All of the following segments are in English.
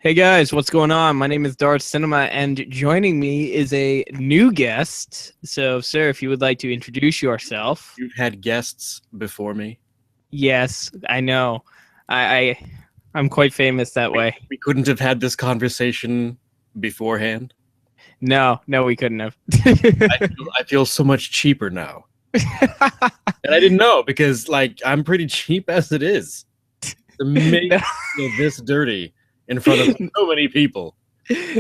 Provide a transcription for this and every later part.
Hey guys, what's going on? My name is Darth Cinema, and joining me is a new guest. So, sir, if you would like to introduce yourself. You've had guests before me. Yes, I know. I I'm quite famous that way. We couldn't have had this conversation beforehand. No, we couldn't have. I feel so much cheaper now. And I didn't know because, I'm pretty cheap as it is. To make me feel this dirty in front of so many people.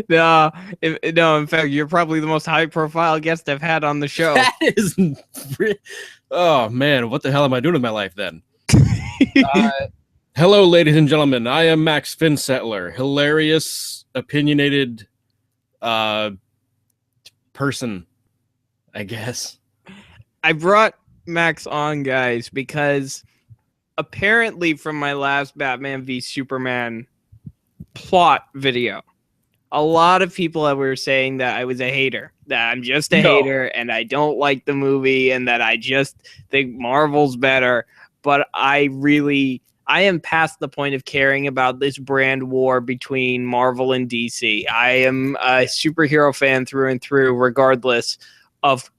No, in fact, you're probably the most high-profile guest I've had on the show. That is... Oh, man, what the hell am I doing with my life then? Hello, ladies and gentlemen. I am Max Finsettler. Hilarious, opinionated person, I guess. I brought Max on, guys, because apparently from my last Batman v Superman plot video, a lot of people were saying that I was a hater, that I'm just a hater and I don't like the movie and that I just think Marvel's better. But I am past the point of caring about this brand war between Marvel and DC. I am a superhero fan through and through, regardless of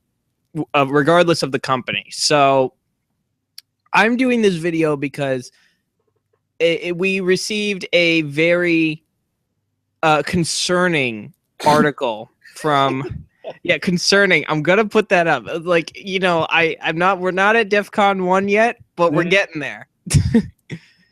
the company. So I'm doing this video because we received a very concerning article from concerning. I'm gonna put that up. We're not at DEFCON 1 yet, but we're getting there.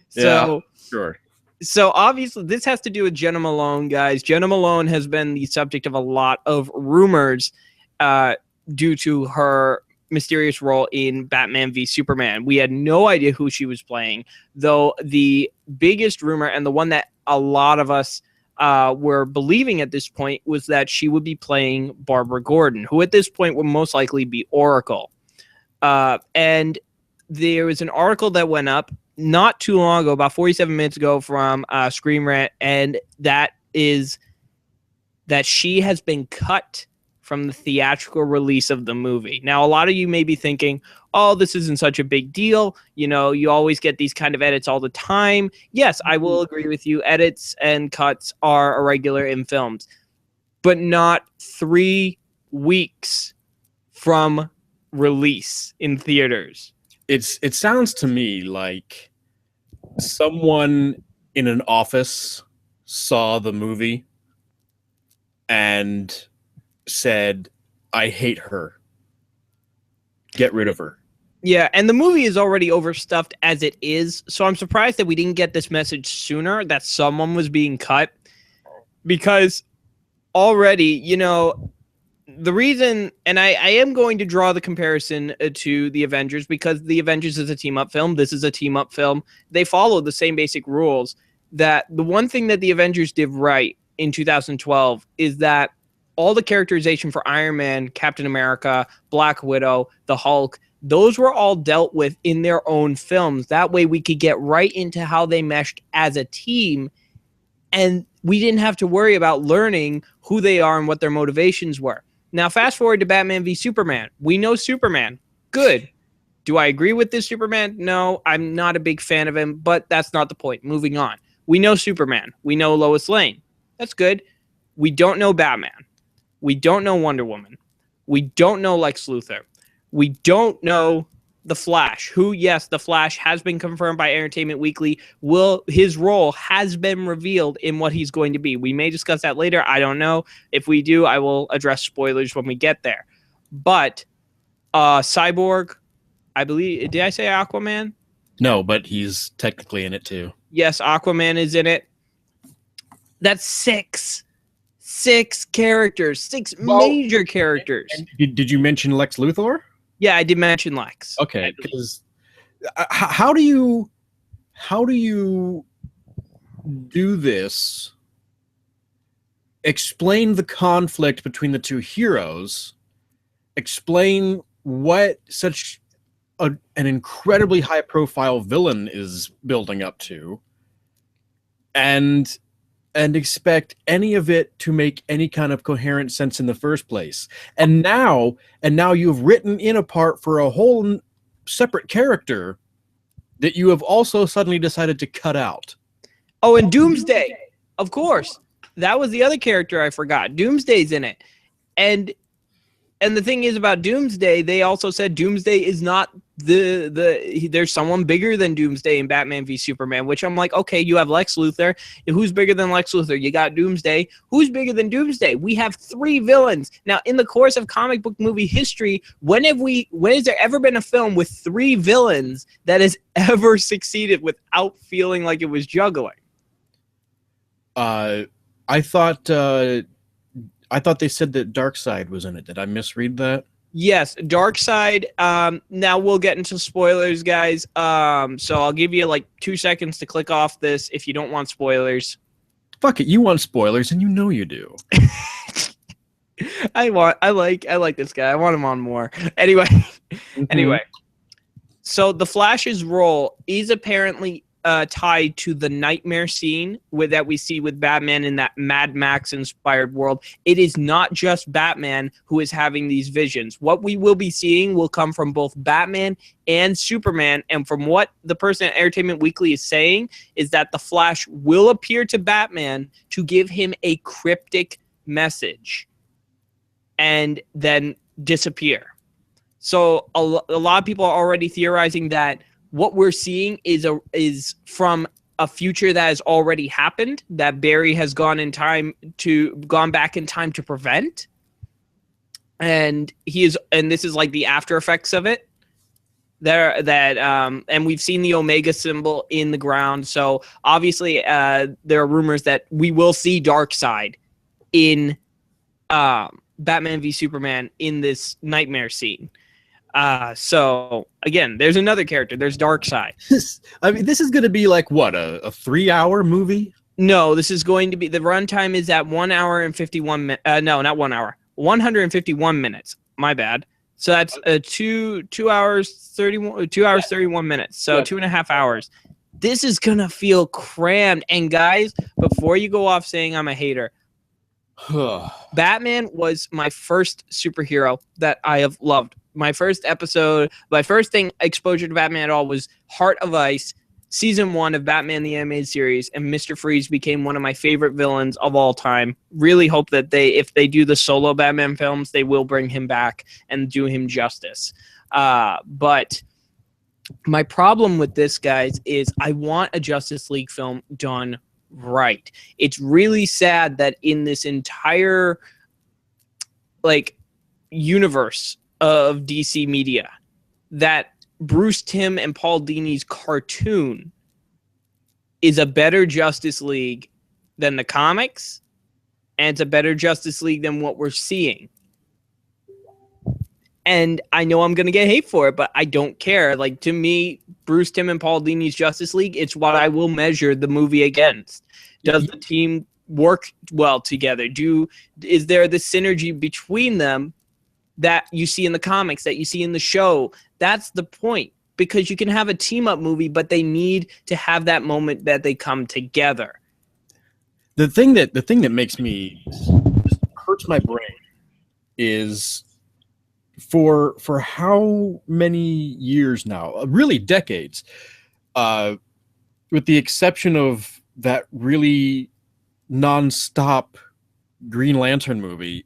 So sure. So obviously this has to do with Jena Malone, guys. Jena Malone has been the subject of a lot of rumors due to her mysterious role in Batman v Superman. We had no idea who she was playing, though the biggest rumor, and the one that a lot of us were believing at this point, was that she would be playing Barbara Gordon, who at this point would most likely be Oracle. And there was an article that went up not too long ago, about 47 minutes ago, from Screen Rant, and that is that she has been cut from the theatrical release of the movie. Now, a lot of you may be thinking, oh, this isn't such a big deal. You know, you always get these kind of edits all the time. Yes, I will agree with you. Edits and cuts are irregular in films, but not 3 weeks from release in theaters. It sounds to me like someone in an office saw the movie and said, I hate her. Get rid of her. Yeah, and the movie is already overstuffed as it is, so I'm surprised that we didn't get this message sooner, that someone was being cut, because already, the reason, and I am going to draw the comparison to the Avengers, because the Avengers is a team-up film, this is a team-up film, they follow the same basic rules. That the one thing that the Avengers did right in 2012 is that all the characterization for Iron Man, Captain America, Black Widow, the Hulk, those were all dealt with in their own films. That way we could get right into how they meshed as a team, and we didn't have to worry about learning who they are and what their motivations were. Now, fast forward to Batman v Superman. We know Superman. Good. Do I agree with this Superman? No, I'm not a big fan of him, but that's not the point. Moving on. We know Superman. We know Lois Lane. That's good. We don't know Batman. We don't know Wonder Woman. We don't know Lex Luthor. We don't know The Flash, who, yes, The Flash has been confirmed by Entertainment Weekly. His role has been revealed in what he's going to be. We may discuss that later. I don't know. If we do, I will address spoilers when we get there. But Cyborg, I believe, did I say Aquaman? No, but he's technically in it too. Yes, Aquaman is in it. That's 6 characters, 6 major characters. And did you mention Lex Luthor? Yeah, I did mention Lex. Okay, because how do you do this? Explain the conflict between the two heroes. Explain what such an incredibly high-profile villain is building up to, and expect any of it to make any kind of coherent sense in the first place. And now you've written in a part for a whole separate character that you have also suddenly decided to cut out. Oh, and Doomsday. Of course. That was the other character I forgot. Doomsday's in it. And the thing is about Doomsday, they also said Doomsday is not there's someone bigger than Doomsday in Batman v Superman, which I'm like, okay, you have Lex Luthor. Who's bigger than Lex Luthor? You got Doomsday. Who's bigger than Doomsday? We have 3 villains. Now, in the course of comic book movie history, when has there ever been a film with 3 villains that has ever succeeded without feeling like it was juggling? I thought they said that Darkseid was in it. Did I misread that? Yes, Darkseid. Now we'll get into spoilers, guys. So I'll give you like 2 seconds to click off this if you don't want spoilers. Fuck it, you want spoilers, and you know you do. I like this guy. I want him on more. Anyway, anyway. So the Flash's role is apparently tied to the nightmare scene that we see with Batman in that Mad Max inspired world. It is not just Batman who is having these visions. What we will be seeing will come from both Batman and Superman. And from what the person at Entertainment Weekly is saying is that the Flash will appear to Batman to give him a cryptic message and then disappear. So a lot of people are already theorizing that what we're seeing is from a future that has already happened, that Barry has gone back in time to prevent, and this is like the after effects of it. And we've seen the Omega symbol in the ground, so obviously there are rumors that we will see Darkseid in Batman v Superman in this nightmare scene. So again, there's another character. There's Darkseid. I mean, this is going to be like what, a 3-hour movie? No, this is going to be, the runtime is at 1 hour and 51 minutes. No, not 1 hour. 151 minutes. My bad. So that's 2 hours 31 minutes. So 2.5 hours. This is gonna feel crammed. And guys, before you go off saying I'm a hater, Batman was my first superhero that I have loved. My first thing exposure to Batman at all was Heart of Ice, season 1 of Batman the Animated Series, and Mr. Freeze became one of my favorite villains of all time. Really hope that if they do the solo Batman films, they will bring him back and do him justice. But my problem with this, guys, is I want a Justice League film done right. It's really sad that in this entire universe of DC media, that Bruce Timm and Paul Dini's cartoon is a better Justice League than the comics, and it's a better Justice League than what we're seeing. And I know I'm going to get hate for it, but I don't care. Like, to me, Bruce Timm and Paul Dini's Justice League, it's what I will measure the movie against. Does the team work well together? Is there the synergy between them that you see in the comics, that you see in the show? That's the point, because you can have a team up movie, but they need to have that moment that they come together. The thing that makes me hurts my brain is for how many years now, really decades, with the exception of that really nonstop Green Lantern movie,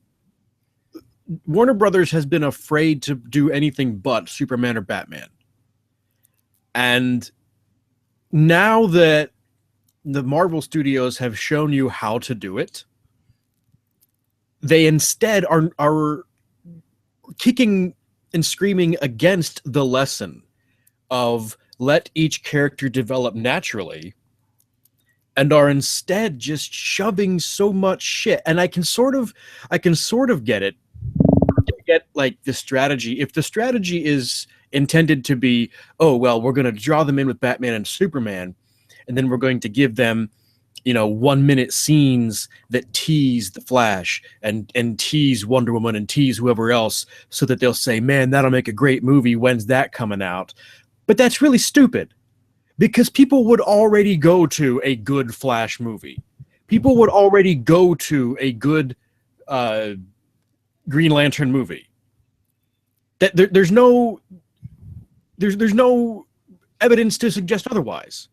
Warner Brothers has been afraid to do anything but Superman or Batman. And now that the Marvel Studios have shown you how to do it, they instead are kicking and screaming against the lesson of let each character develop naturally, and are instead just shoving so much shit. And I can sort of get it. Get like the strategy. If the strategy is intended to be, oh well, we're going to draw them in with Batman and Superman, and then we're going to give them, 1-minute scenes that tease the Flash and tease Wonder Woman and tease whoever else, so that they'll say, man, that'll make a great movie. When's that coming out? But that's really stupid, because people would already go to a good Flash movie. People would already go to a good Green Lantern movie. That there's no evidence to suggest otherwise.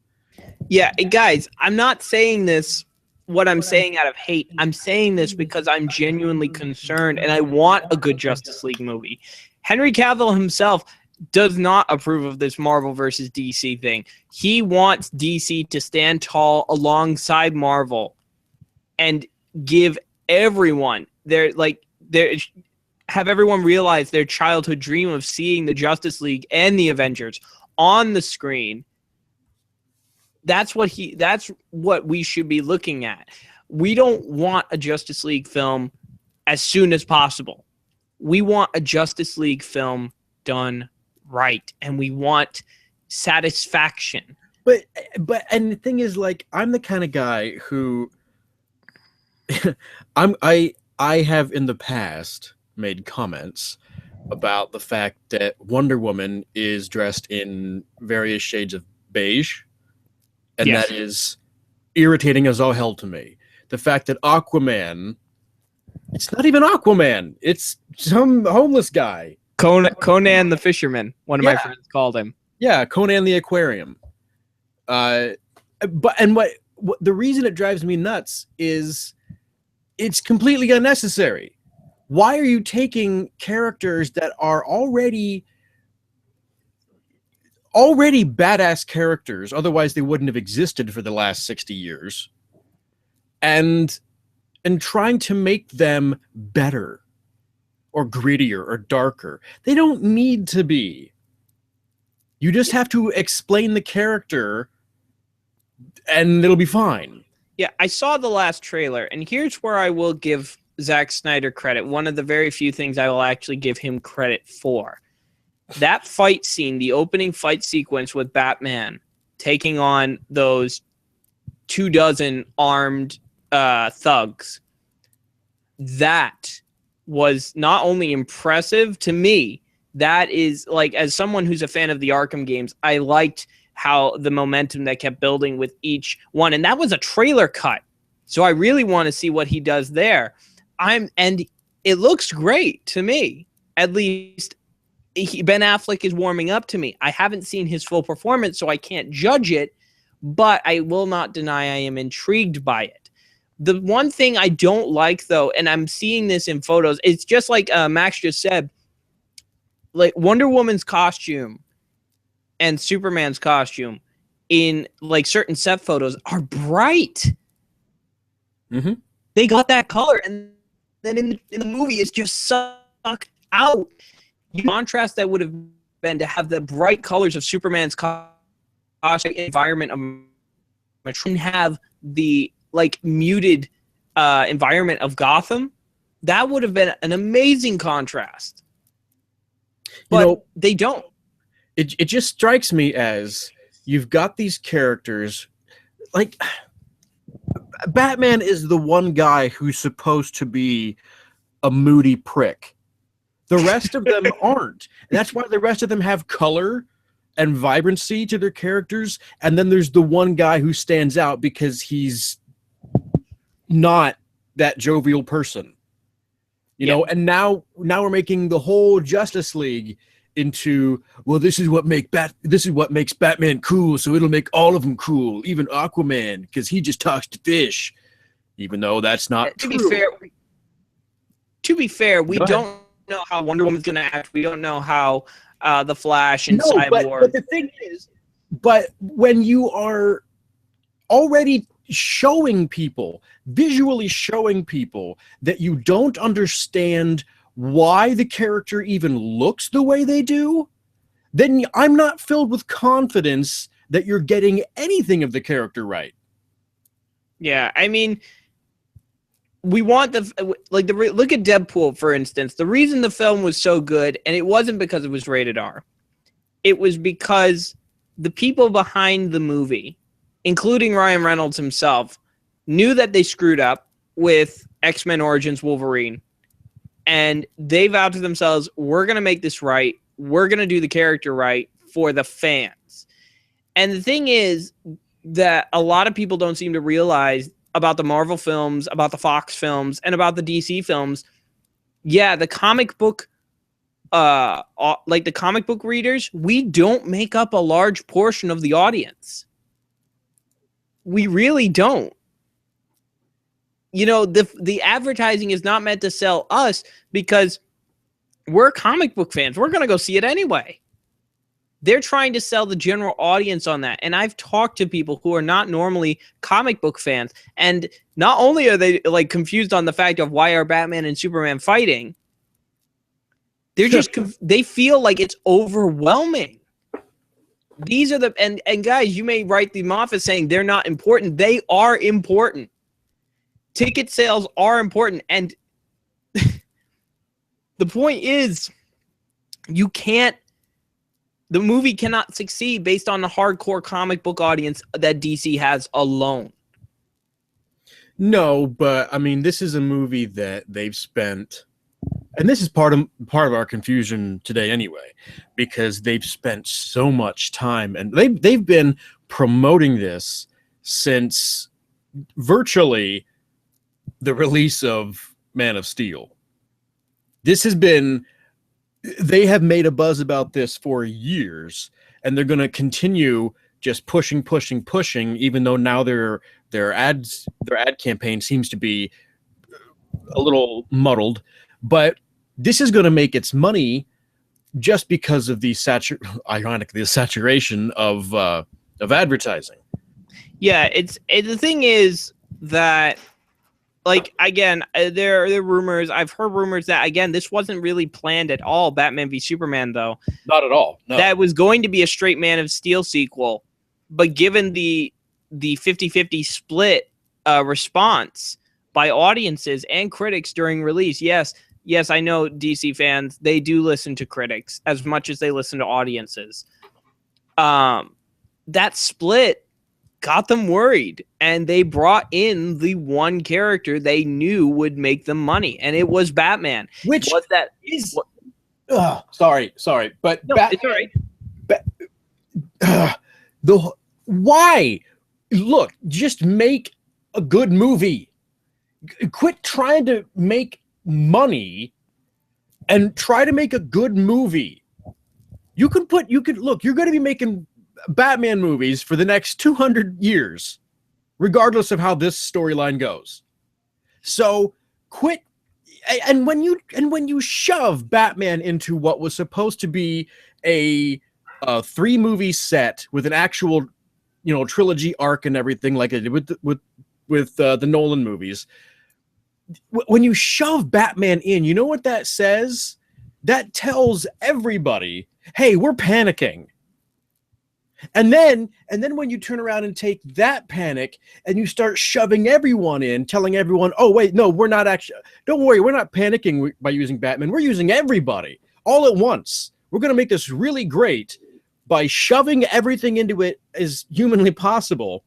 Yeah, guys, I'm not saying this what I'm saying out of hate. I'm saying this because I'm genuinely concerned and I want a good Justice League movie. Henry Cavill himself does not approve of this Marvel versus DC thing. He wants DC to stand tall alongside Marvel and give everyone have everyone realize their childhood dream of seeing the Justice League and the Avengers on the screen. That's what we should be looking at. We don't want a Justice League film as soon as possible. We want a Justice League film done right, and we want satisfaction. But and the thing is, like, I'm the kind of guy who I have in the past made comments about the fact that Wonder Woman is dressed in various shades of beige, and Yes. that is irritating as all hell to me. The fact that Aquaman, it's not even Aquaman, it's some homeless guy. Conan the Fisherman, one of my Yeah. friends called him. Yeah, Conan the Aquarium. But what the reason it drives me nuts is it's completely unnecessary. Why are you taking characters that are already badass characters, otherwise they wouldn't have existed for the last 60 years, and trying to make them better or grittier or darker? They don't need to be. You just have to explain the character and it'll be fine. Yeah, I saw the last trailer, and here's where I will give Zack Snyder credit. One of the very few things I will actually give him credit for. That fight scene, the opening fight sequence with Batman taking on those 24 armed thugs, that was not only impressive to me, that is, like, as someone who's a fan of the Arkham games, I liked how the momentum that kept building with each one. And that was a trailer cut. So I really want to see what he does there. And it looks great to me. At least Ben Affleck is warming up to me. I haven't seen his full performance, so I can't judge it, but I will not deny I am intrigued by it. The one thing I don't like, though, and I'm seeing this in photos, it's just like Max just said, like Wonder Woman's costume and Superman's costume in like certain set photos are bright. Mm-hmm. They got that color, and then in the movie it's just sucked out. The contrast that would have been to have the bright colors of Superman's costume environment and have the like muted environment of Gotham, that would have been an amazing contrast. But they don't. It just strikes me as you've got these characters, like Batman is the one guy who's supposed to be a moody prick. The rest of them aren't. And that's why the rest of them have color and vibrancy to their characters. And then there's the one guy who stands out because he's not that jovial person. You know, and now we're making the whole Justice League into, well, this is what makes Batman cool, so it'll make all of them cool, even Aquaman, because he just talks to fish, even though that's not true. To be fair, we don't know how Wonder Woman's going to act. We don't know how the Flash and Cyborg. But the thing is, but when you are already visually showing people that you don't understand why the character even looks the way they do, then I'm not filled with confidence that you're getting anything of the character right. Yeah, I mean, we want look at Deadpool, for instance. The reason the film was so good, and it wasn't because it was rated R. It was because the people behind the movie, including Ryan Reynolds himself, knew that they screwed up with X-Men Origins Wolverine. And they vowed to themselves, we're going to make this right. We're going to do the character right for the fans. And the thing is that a lot of people don't seem to realize about the Marvel films, about the Fox films, and about the DC films. Yeah, the comic book, like the comic book readers, we don't make up a large portion of the audience. We really don't. the advertising is not meant to sell us because we're comic book fans. We're going to go see it anyway. They're trying to sell the general audience on that. And I've talked to people who are not normally comic book fans. And not only are they like confused on the fact of why are Batman and Superman fighting, they're just, they feel like it's overwhelming. These are and guys, you may write them off as saying they're not important. They are important. Ticket sales are important. And the point is, the movie cannot succeed based on the hardcore comic book audience that DC has alone. No, but I mean, this is a movie that they've spent, and this is part of our confusion today anyway, because they've spent so much time and they've been promoting this since virtually the release of Man of Steel. This has been, they have made a buzz about this for years, and they're going to continue just pushing, even though now their ad campaign seems to be a little muddled. But this is going to make its money just because of the saturation of advertising. Yeah, the thing is that, like, again, there are rumors. I've heard rumors that, again, this wasn't really planned at all, Batman v Superman, though. Not at all. No. That was going to be a straight Man of Steel sequel. But given the 50-50 split response by audiences and critics during release, yes, I know DC fans, they do listen to critics as much as they listen to audiences. That split got them worried, and they brought in the one character they knew would make them money, and it was Batman. Which was that is sorry, but no, it's all right. Why? Look, just make a good movie. Quit trying to make money and try to make a good movie. You're going to be making Batman movies for the next 200 years, regardless of how this storyline goes. So quit. And when you shove Batman into what was supposed to be a 3-movie set with an actual, trilogy arc and everything like it did with the Nolan movies, when you shove Batman in, you know what that says? That tells everybody, hey, we're panicking. And then when you turn around and take that panic and you start shoving everyone in, telling everyone, oh, wait, no, we're not actually, don't worry, we're not panicking by using Batman. We're using everybody all at once. We're going to make this really great by shoving everything into it as humanly possible.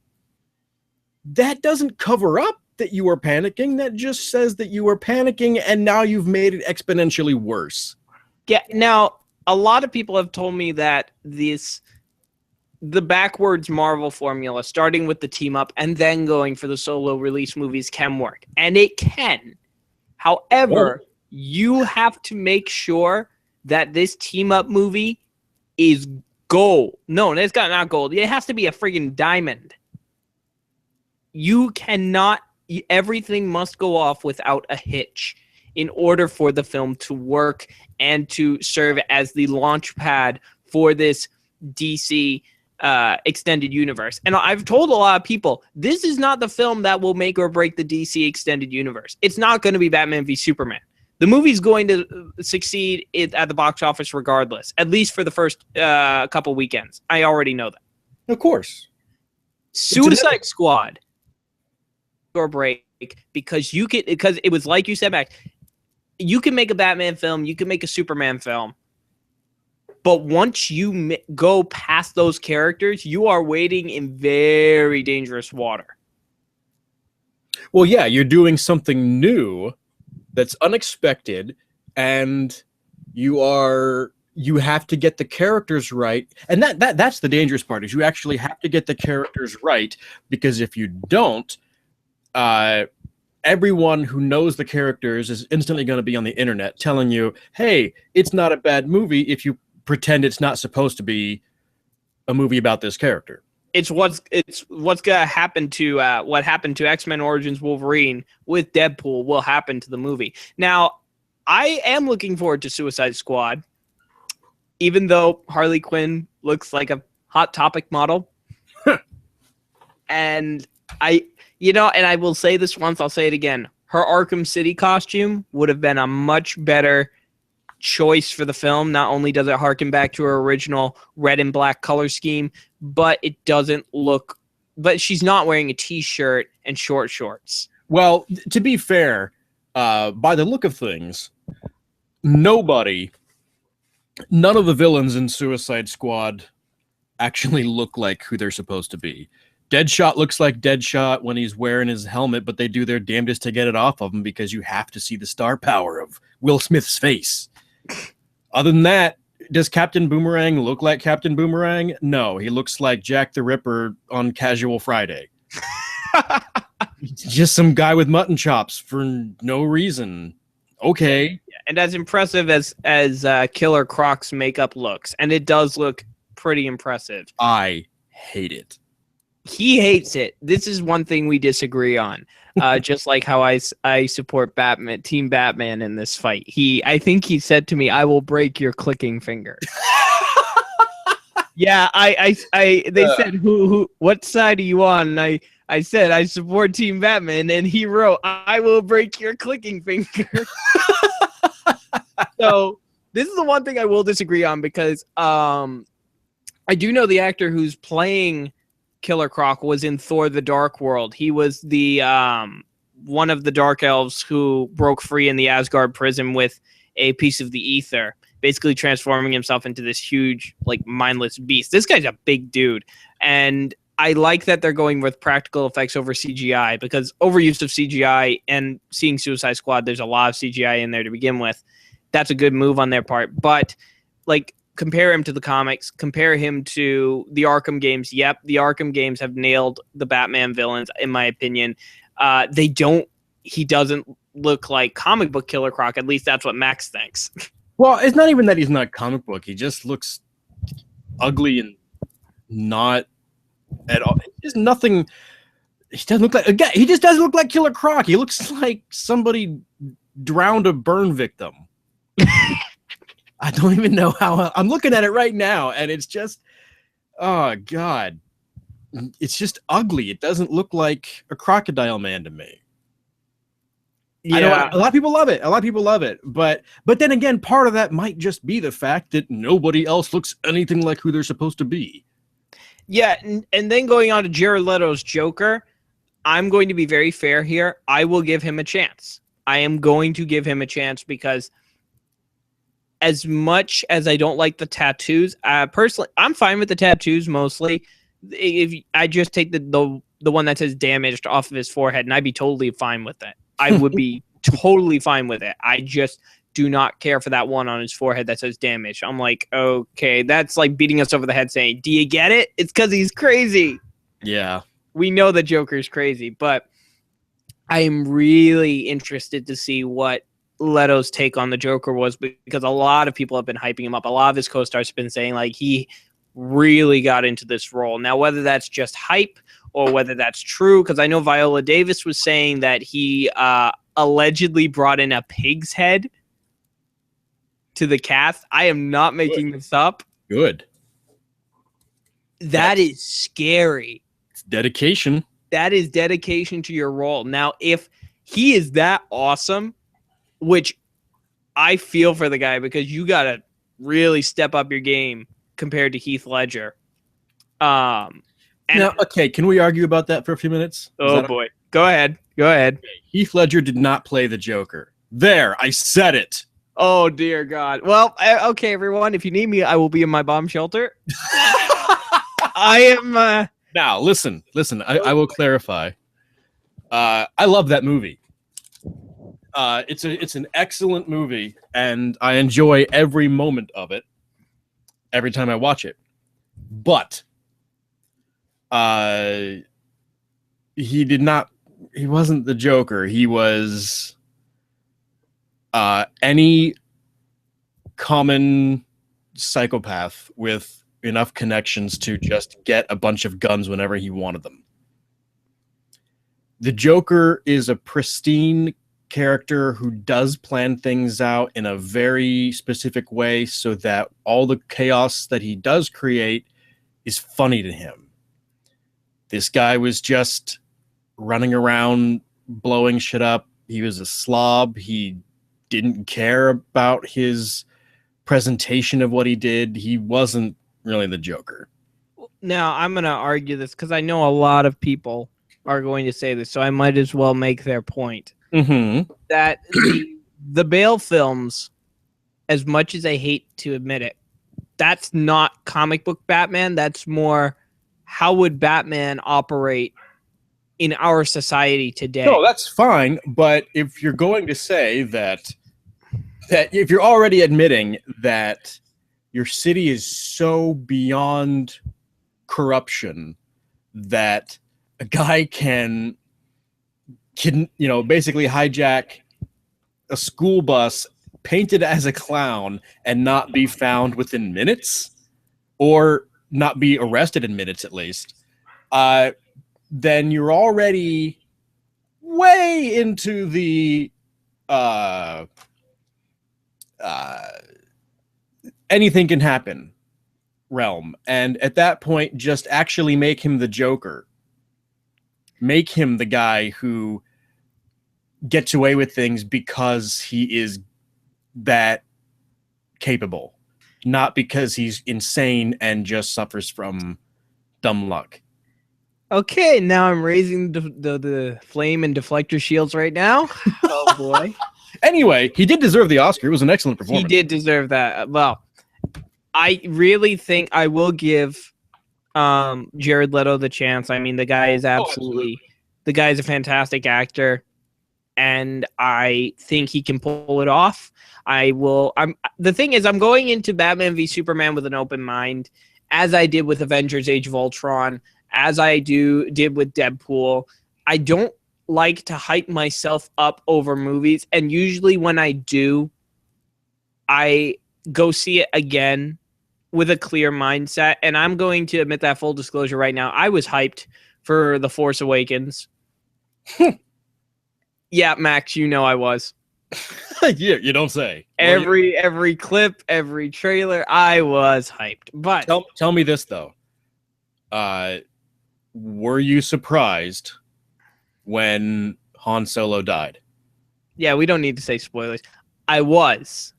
That doesn't cover up that you are panicking. That just says that you are panicking, and now you've made it exponentially worse. Yeah. Now, a lot of people have told me that the backwards Marvel formula, starting with the team up and then going for the solo release movies, can work. And it can. However, you have to make sure that this team up movie is gold. No, it's got not gold. It has to be a friggin' diamond. You cannot, everything must go off without a hitch in order for the film to work and to serve as the launch pad for this DC extended universe. And I've told a lot of people, this is not the film that will make or break the DC extended universe. It's not going to be Batman v Superman. The movie's going to succeed at the box office regardless, at least for the first couple weekends. I already know that. Of course. Suicide Squad or break, because it was like you said, Max, you can make a Batman film, you can make a Superman film, but once you go past those characters, you are wading in very dangerous water. Well, yeah, you're doing something new that's unexpected, and you have to get the characters right. And that's the dangerous part, is you actually have to get the characters right, because if you don't, everyone who knows the characters is instantly going to be on the internet telling you, hey, it's not a bad movie if you pretend it's not supposed to be a movie about this character. It's what's gonna happen to what happened to X-Men Origins Wolverine with Deadpool will happen to the movie. Now, I am looking forward to Suicide Squad, even though Harley Quinn looks like a Hot Topic model. And and I will say this once, I'll say it again. Her Arkham City costume would have been a much better choice for the film. Not only does it harken back to her original red and black color scheme, but it doesn't look. But she's not wearing a t-shirt and short shorts. Well, to be fair, by the look of things, none of the villains in Suicide Squad actually look like who they're supposed to be. Deadshot looks like Deadshot when he's wearing his helmet, but they do their damnedest to get it off of him because you have to see the star power of Will Smith's face. Other than that, does Captain Boomerang look like Captain Boomerang? No, he looks like Jack the Ripper on Casual Friday. Just some guy with mutton chops for no reason. Okay. And as impressive as Killer Croc's makeup looks, and it does look pretty impressive. I hate it. He hates it. This is one thing we disagree on. Just like how I support Batman, Team Batman in this fight. I think he said to me, "I will break your clicking finger." Yeah, they said, "Who? What side are you on?" And I said, "I support Team Batman," and he wrote, "I will break your clicking finger." So this is the one thing I will disagree on because I do know the actor who's playing Killer Croc was in Thor: The Dark World. He was the one of the Dark Elves who broke free in the Asgard prison with a piece of the ether, basically transforming himself into this huge, like, mindless beast. This guy's a big dude, and I like that they're going with practical effects over CGI because overuse of CGI and seeing Suicide Squad, there's a lot of CGI in there to begin with. That's a good move on their part, but like, compare him to the comics, compare him to the Arkham games. Yep, the Arkham games have nailed the Batman villains, in my opinion. He doesn't look like comic book Killer Croc. At least that's what Max thinks. Well, it's not even that he's not comic book. He just looks ugly and not at all. There's nothing. He doesn't look like, again, he just doesn't look like Killer Croc. He looks like somebody drowned a burn victim. I don't even know how. I'm looking at it right now, and it's just, oh God, it's just ugly. It doesn't look like a Crocodile Man to me. Yeah, I know a lot of people love it. But then again, part of that might just be the fact that nobody else looks anything like who they're supposed to be. Yeah, and then going on to Jared Leto's Joker, I'm going to be very fair here. I will give him a chance. I am going to give him a chance because as much as I don't like the tattoos, personally, I'm fine with the tattoos mostly. If I just take the one that says damaged off of his forehead, and I'd be totally fine with it. I would be totally fine with it. I just do not care for that one on his forehead that says damaged. I'm like, okay, that's like beating us over the head saying, do you get it? It's because he's crazy. Yeah. We know the Joker's crazy, but I am really interested to see what Leto's take on the Joker was, because a lot of people have been hyping him up. A lot of his co-stars have been saying like he really got into this role. Now, whether that's just hype or whether that's true, because I know Viola Davis was saying that he allegedly brought in a pig's head to the cast. I am not making this up. Good. That is scary. It's dedication. That is dedication to your role. Now, if he is that awesome, which I feel for the guy, because you got to really step up your game compared to Heath Ledger. Now, okay, can we argue about that for a few minutes? Oh, boy. Go ahead. Okay. Heath Ledger did not play the Joker. There, I said it. Oh, dear God. Well, okay, everyone. If you need me, I will be in my bomb shelter. I am... Now, listen. I will clarify. I love that movie. It's an excellent movie, and I enjoy every moment of it every time I watch it. But he wasn't the Joker. He was any common psychopath with enough connections to just get a bunch of guns whenever he wanted them. The Joker is a pristine character who does plan things out in a very specific way so that all the chaos that he does create is funny to him. This guy was just running around blowing shit up. He was a slob. He didn't care about his presentation of what he did. He wasn't really the Joker. Now, I'm going to argue this because I know a lot of people are going to say this, so I might as well make their point. Mm-hmm. That the Bale films, as much as I hate to admit it, that's not comic book Batman. That's more how would Batman operate in our society today. No, that's fine. But if you're going to say that if you're already admitting that your city is so beyond corruption that a guy can basically hijack a school bus painted as a clown and not be found within minutes, or not be arrested in minutes at least, then you're already way into the anything can happen realm. And at that point, just actually make him the Joker. Make him the guy who gets away with things because he is that capable, not because he's insane and just suffers from dumb luck. Okay, now I'm raising the flame and deflector shields right now. Oh boy. Anyway, he did deserve the Oscar. It was an excellent performance. He did deserve that. Well, I really think I will give Jared Leto the chance. I mean, the guy is absolutely the guy is a fantastic actor, and I think he can pull it off. The thing is, I'm going into Batman v Superman with an open mind, as I did with Avengers Age of Ultron, as I did with Deadpool. I don't like to hype myself up over movies, and usually when I do, I go see it again with a clear mindset. And I'm going to admit that, full disclosure right now, I was hyped for The Force Awakens. Yeah, Max, you know I was. Yeah, you don't say. Every clip, every trailer, I was hyped. But tell me this though. Were you surprised when Han Solo died? Yeah, we don't need to say spoilers. I was.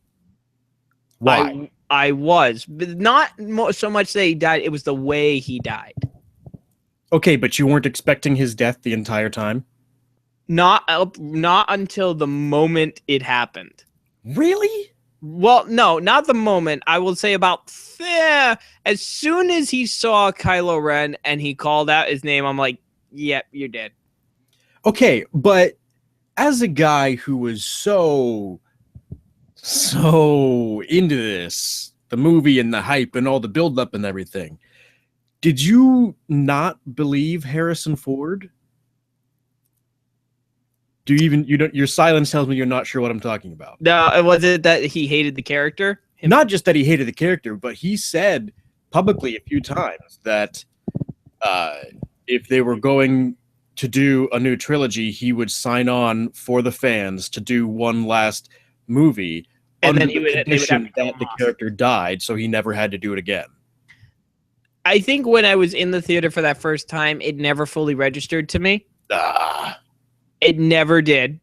Why? I was. But not so much that he died, it was the way he died. Okay, but you weren't expecting his death the entire time? Not until the moment it happened. Really? Well, no, not the moment. I will say about as soon as he saw Kylo Ren and he called out his name, I'm like, yep, you're dead. Okay, but as a guy who was so into this, the movie and the hype and all the build-up and everything, did you not believe Harrison Ford? Your silence tells me you're not sure what I'm talking about. No, was it that he hated the character? Not just that he hated the character, but he said publicly a few times that if they were going to do a new trilogy, he would sign on for the fans to do one last movie, and under then the condition that the character died, so he never had to do it again. I think when I was in the theater for that first time, it never fully registered to me. It never did.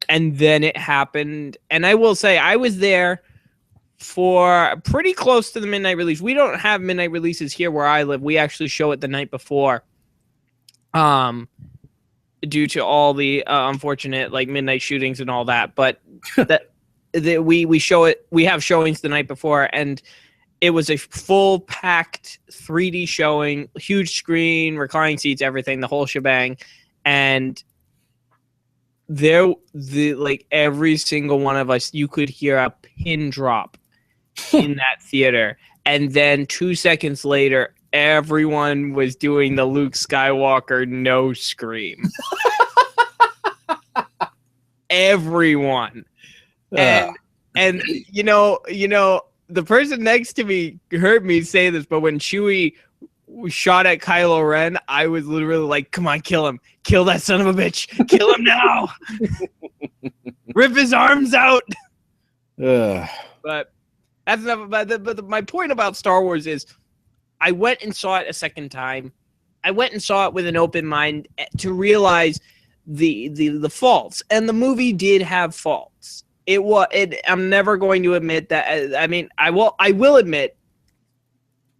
And then it happened. And I will say, I was there for pretty close to the midnight release. We don't have midnight releases here where I live. We actually show it the night before. Due to all the unfortunate midnight shootings and all that. But we show it. We have showings the night before, and it was a full packed 3D showing, huge screen, reclining seats, everything, the whole shebang. And every single one of us, you could hear a pin drop in that theater. And then 2 seconds later, everyone was doing the Luke Skywalker no scream. Everyone. And the person next to me heard me say this, but when Chewie shot at Kylo Ren, I was literally like, come on, kill him. Kill that son of a bitch. Kill him now. Rip his arms out. But that's enough about that. But my point about Star Wars is I went and saw it a second time. I went and saw it with an open mind to realize the faults. And the movie did have faults. I'm never going to admit that. I mean, I will admit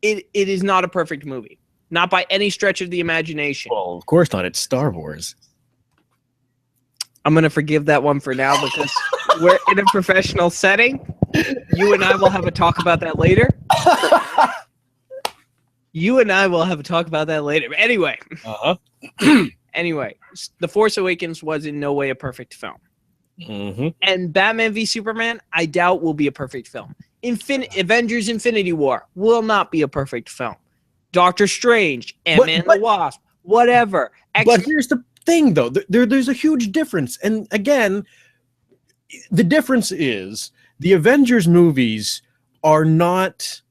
it is not a perfect movie. Not by any stretch of the imagination. Well, of course not. It's Star Wars. I'm going to forgive that one for now because we're in a professional setting. You and I will have a talk about that later. But anyway. Anyway, The Force Awakens was in no way a perfect film. Mm-hmm. And Batman v Superman, I doubt will be a perfect film. Avengers Infinity War will not be a perfect film. Doctor Strange, Ant-Man and the Wasp, whatever. But here's the thing, though. There's a huge difference. And again, the difference is the Avengers movies are not...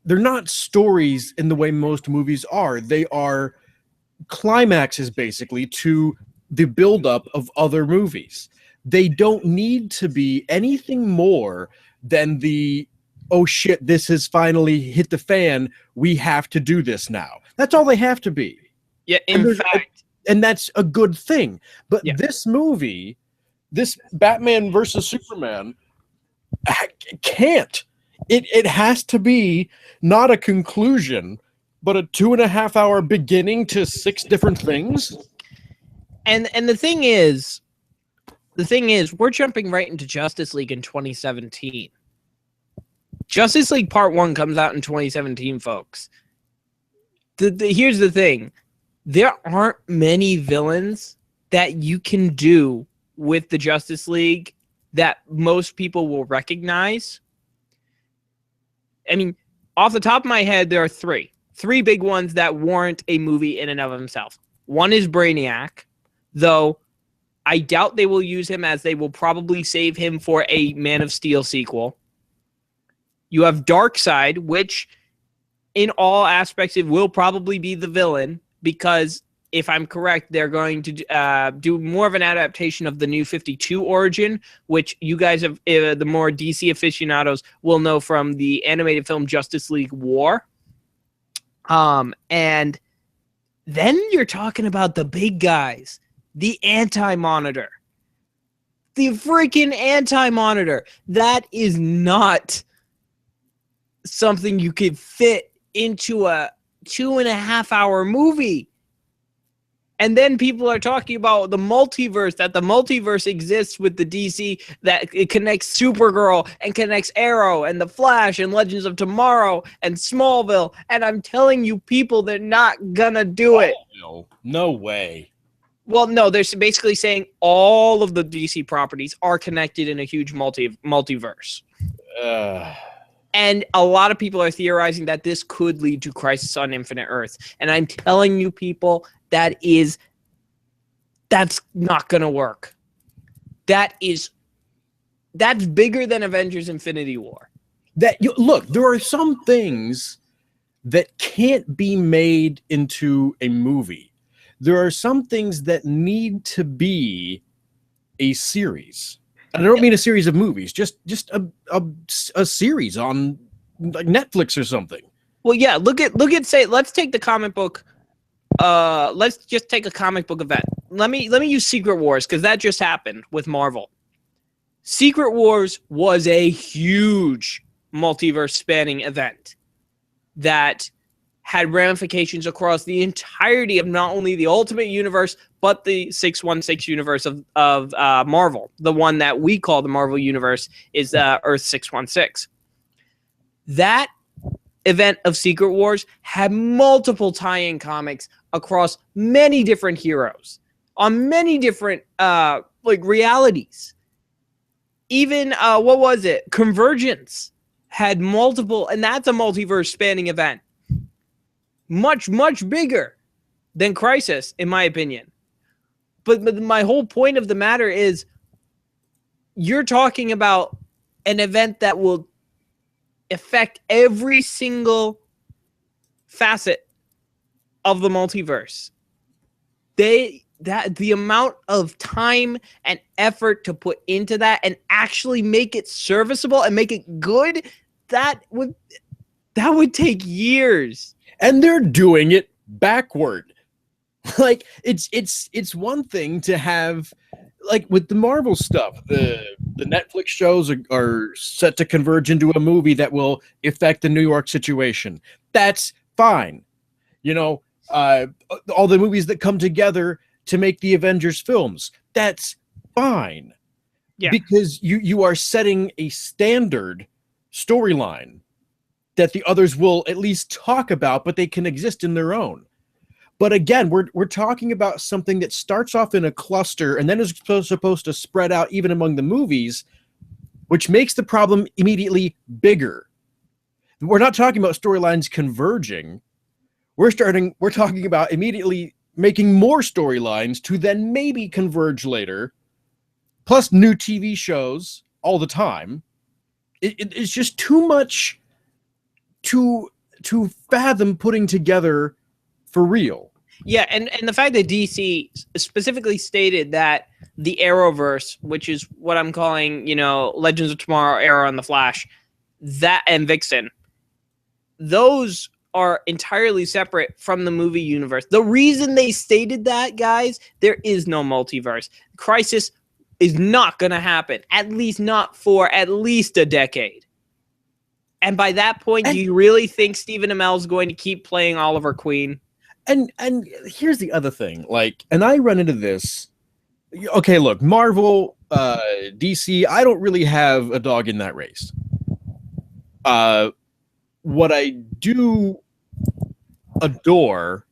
They're not stories in the way most movies are. They are climaxes, basically, to the buildup of other movies. They don't need to be anything more than the, oh shit, this has finally hit the fan, we have to do this now. That's all they have to be. Yeah, in fact. And that's a good thing. But this movie, this Batman versus Superman, can't. It has to be not a conclusion, but a 2.5 hour beginning to 6 different things. And the thing is, we're jumping right into Justice League in 2017. Justice League Part 1 comes out in 2017, folks. Here's the thing. There aren't many villains that you can do with the Justice League that most people will recognize. I mean, off the top of my head, there are three big ones that warrant a movie in and of themselves. One is Brainiac, though I doubt they will use him, as they will probably save him for a Man of Steel sequel. You have Darkseid, which in all aspects it will probably be the villain, because if I'm correct, they're going to do more of an adaptation of the New 52 origin, which you guys have, the more DC aficionados will know from the animated film Justice League War. And then you're talking about the big guys, the Anti-Monitor. The freaking Anti-Monitor. That is not something you could fit into a 2.5 hour movie. And then people are talking about the multiverse, that the multiverse exists with the DC, that it connects Supergirl and connects Arrow and The Flash and Legends of Tomorrow and Smallville. And I'm telling you, people, they're not gonna do it. No way. Well, no, they're basically saying all of the DC properties are connected in a huge multiverse. And a lot of people are theorizing that this could lead to Crisis on Infinite Earth. And I'm telling you, people, that's not going to work. That's bigger than Avengers Infinity War. Look, there are some things that can't be made into a movie. There are some things that need to be a series. And I don't mean a series of movies, just a series on like Netflix or something. Well, yeah, look at say, let's take the comic book. Let's just take a comic book event. Let me use Secret Wars, because that just happened with Marvel. Secret Wars was a huge multiverse spanning event that had ramifications across the entirety of not only the Ultimate Universe, but the 616 universe of Marvel. The one that we call the Marvel Universe is Earth 616. That event of Secret Wars had multiple tie-in comics across many different heroes on many different realities. Even what was it? Convergence had multiple, and that's a multiverse spanning event. Much, much bigger than Crisis, in my opinion. But my whole point of the matter is, you're talking about an event that will affect every single facet of the multiverse. The amount of time and effort to put into that and actually make it serviceable and make it good, that would take years. And they're doing it backward. Like it's one thing to have, like with the Marvel stuff, the Netflix shows are set to converge into a movie that will affect the New York situation. That's fine. You know, all the movies that come together to make the Avengers films, that's fine. Yeah. Because you are setting a standard storyline that the others will at least talk about, but they can exist in their own. But again, we're talking about something that starts off in a cluster and then is supposed to spread out even among the movies, which makes the problem immediately bigger. We're not talking about storylines converging. We're talking about immediately making more storylines to then maybe converge later, plus new TV shows all the time. It's just too much to fathom putting together for real. Yeah, and the fact that DC specifically stated that the Arrowverse, which is what I'm calling, Legends of Tomorrow, Arrow, and the Flash, that and Vixen, those are entirely separate from the movie universe. The reason they stated that, guys, there is no multiverse. Crisis is not going to happen, at least not for at least a decade. And by that point, do you really think Stephen Amell is going to keep playing Oliver Queen? And here's the other thing, and I run into this. Okay, look, Marvel, DC, I don't really have a dog in that race. What I do adore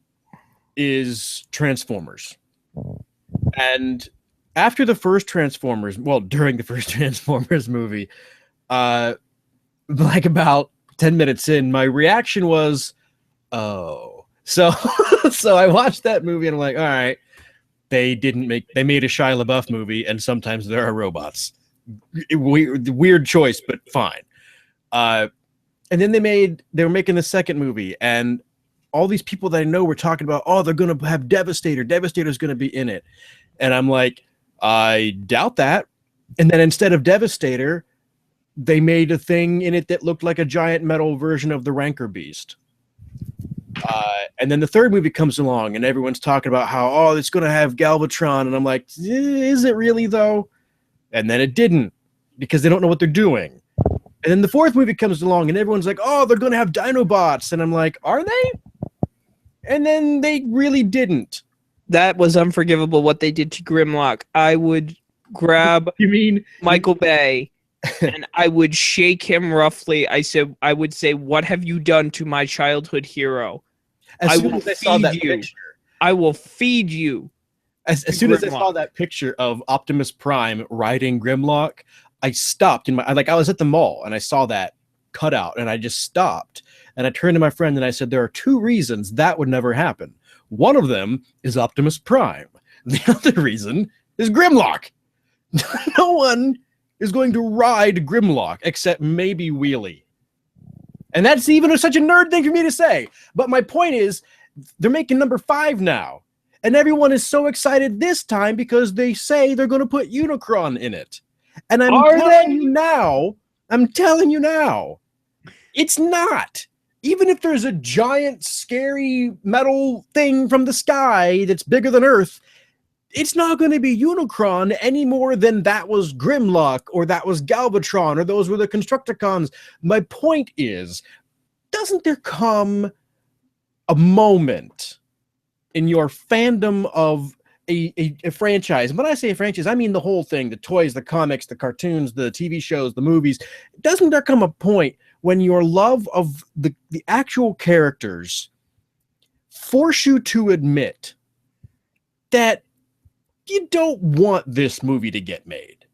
is Transformers. And after the first Transformers, during the first Transformers movie, about 10 minutes in, my reaction was, oh. So I watched that movie and I'm like, all right, they made a Shia LaBeouf movie and sometimes there are robots. Weird choice, but fine. And then they were making the second movie and all these people that I know were talking about, oh, they're going to have Devastator. Devastator's going to be in it. And I'm like, I doubt that. And then instead of Devastator, they made a thing in it that looked like a giant metal version of the Rancor Beast. And then the third movie comes along and everyone's talking about how, it's going to have Galvatron. And I'm like, is it really though? And then it didn't, because they don't know what they're doing. And then the fourth movie comes along and everyone's like, oh, they're going to have Dinobots. And I'm like, are they? And then they really didn't. That was unforgivable what they did to Grimlock. I would grab Michael Bay and I would shake him roughly. I would say, what have you done to my childhood hero? As soon as I saw that picture, I will feed you. As soon as I saw that picture of Optimus Prime riding Grimlock, I stopped I was at the mall and I saw that cutout and I just stopped and I turned to my friend and I said, there are two reasons that would never happen. One of them is Optimus Prime. The other reason is Grimlock. No one is going to ride Grimlock except maybe Wheelie. And that's even such a nerd thing for me to say. But my point is, they're making number 5 now. And everyone is so excited this time because they say they're going to put Unicron in it. And I'm telling you now, it's not. Even if there's a giant, scary metal thing from the sky that's bigger than Earth, it's not going to be Unicron any more than that was Grimlock or that was Galvatron or those were the Constructicons. My point is, doesn't there come a moment in your fandom of a franchise? And when I say a franchise, I mean the whole thing, the toys, the comics, the cartoons, the TV shows, the movies. Doesn't there come a point when your love of the actual characters force you to admit that you don't want this movie to get made?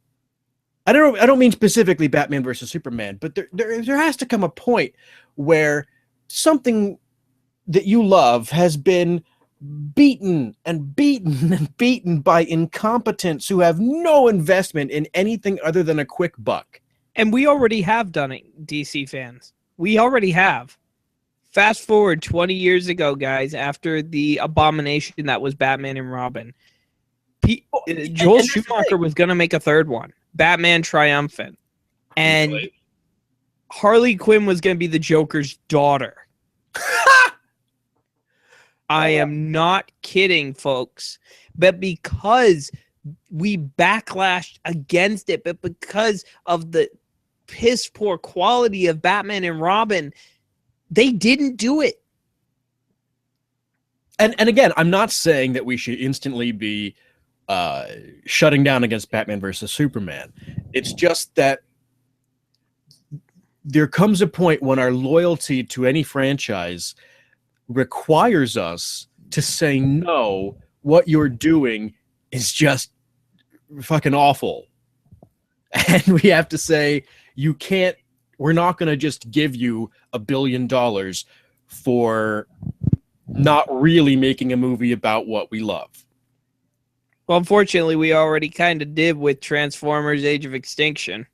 I don't mean specifically Batman versus Superman, but there has to come a point where something that you love has been beaten and beaten and beaten by incompetents who have no investment in anything other than a quick buck. And we already have done it, DC fans. We already have. Fast forward 20 years ago, guys, after the abomination that was Batman and Robin. Joel and Schumacher was going to make a third one, Batman Triumphant. And Harley Quinn was going to be the Joker's daughter. I am not kidding, folks. But because we backlashed against it, but because of the piss poor quality of Batman and Robin, they didn't do it. And again, I'm not saying that we should instantly be shutting down against Batman versus Superman. It's just that there comes a point when our loyalty to any franchise requires us to say, no, what you're doing is just fucking awful. And we have to say, you can't, we're not going to just give you $1 billion for not really making a movie about what we love. Well, unfortunately, we already kind of did with Transformers Age of Extinction.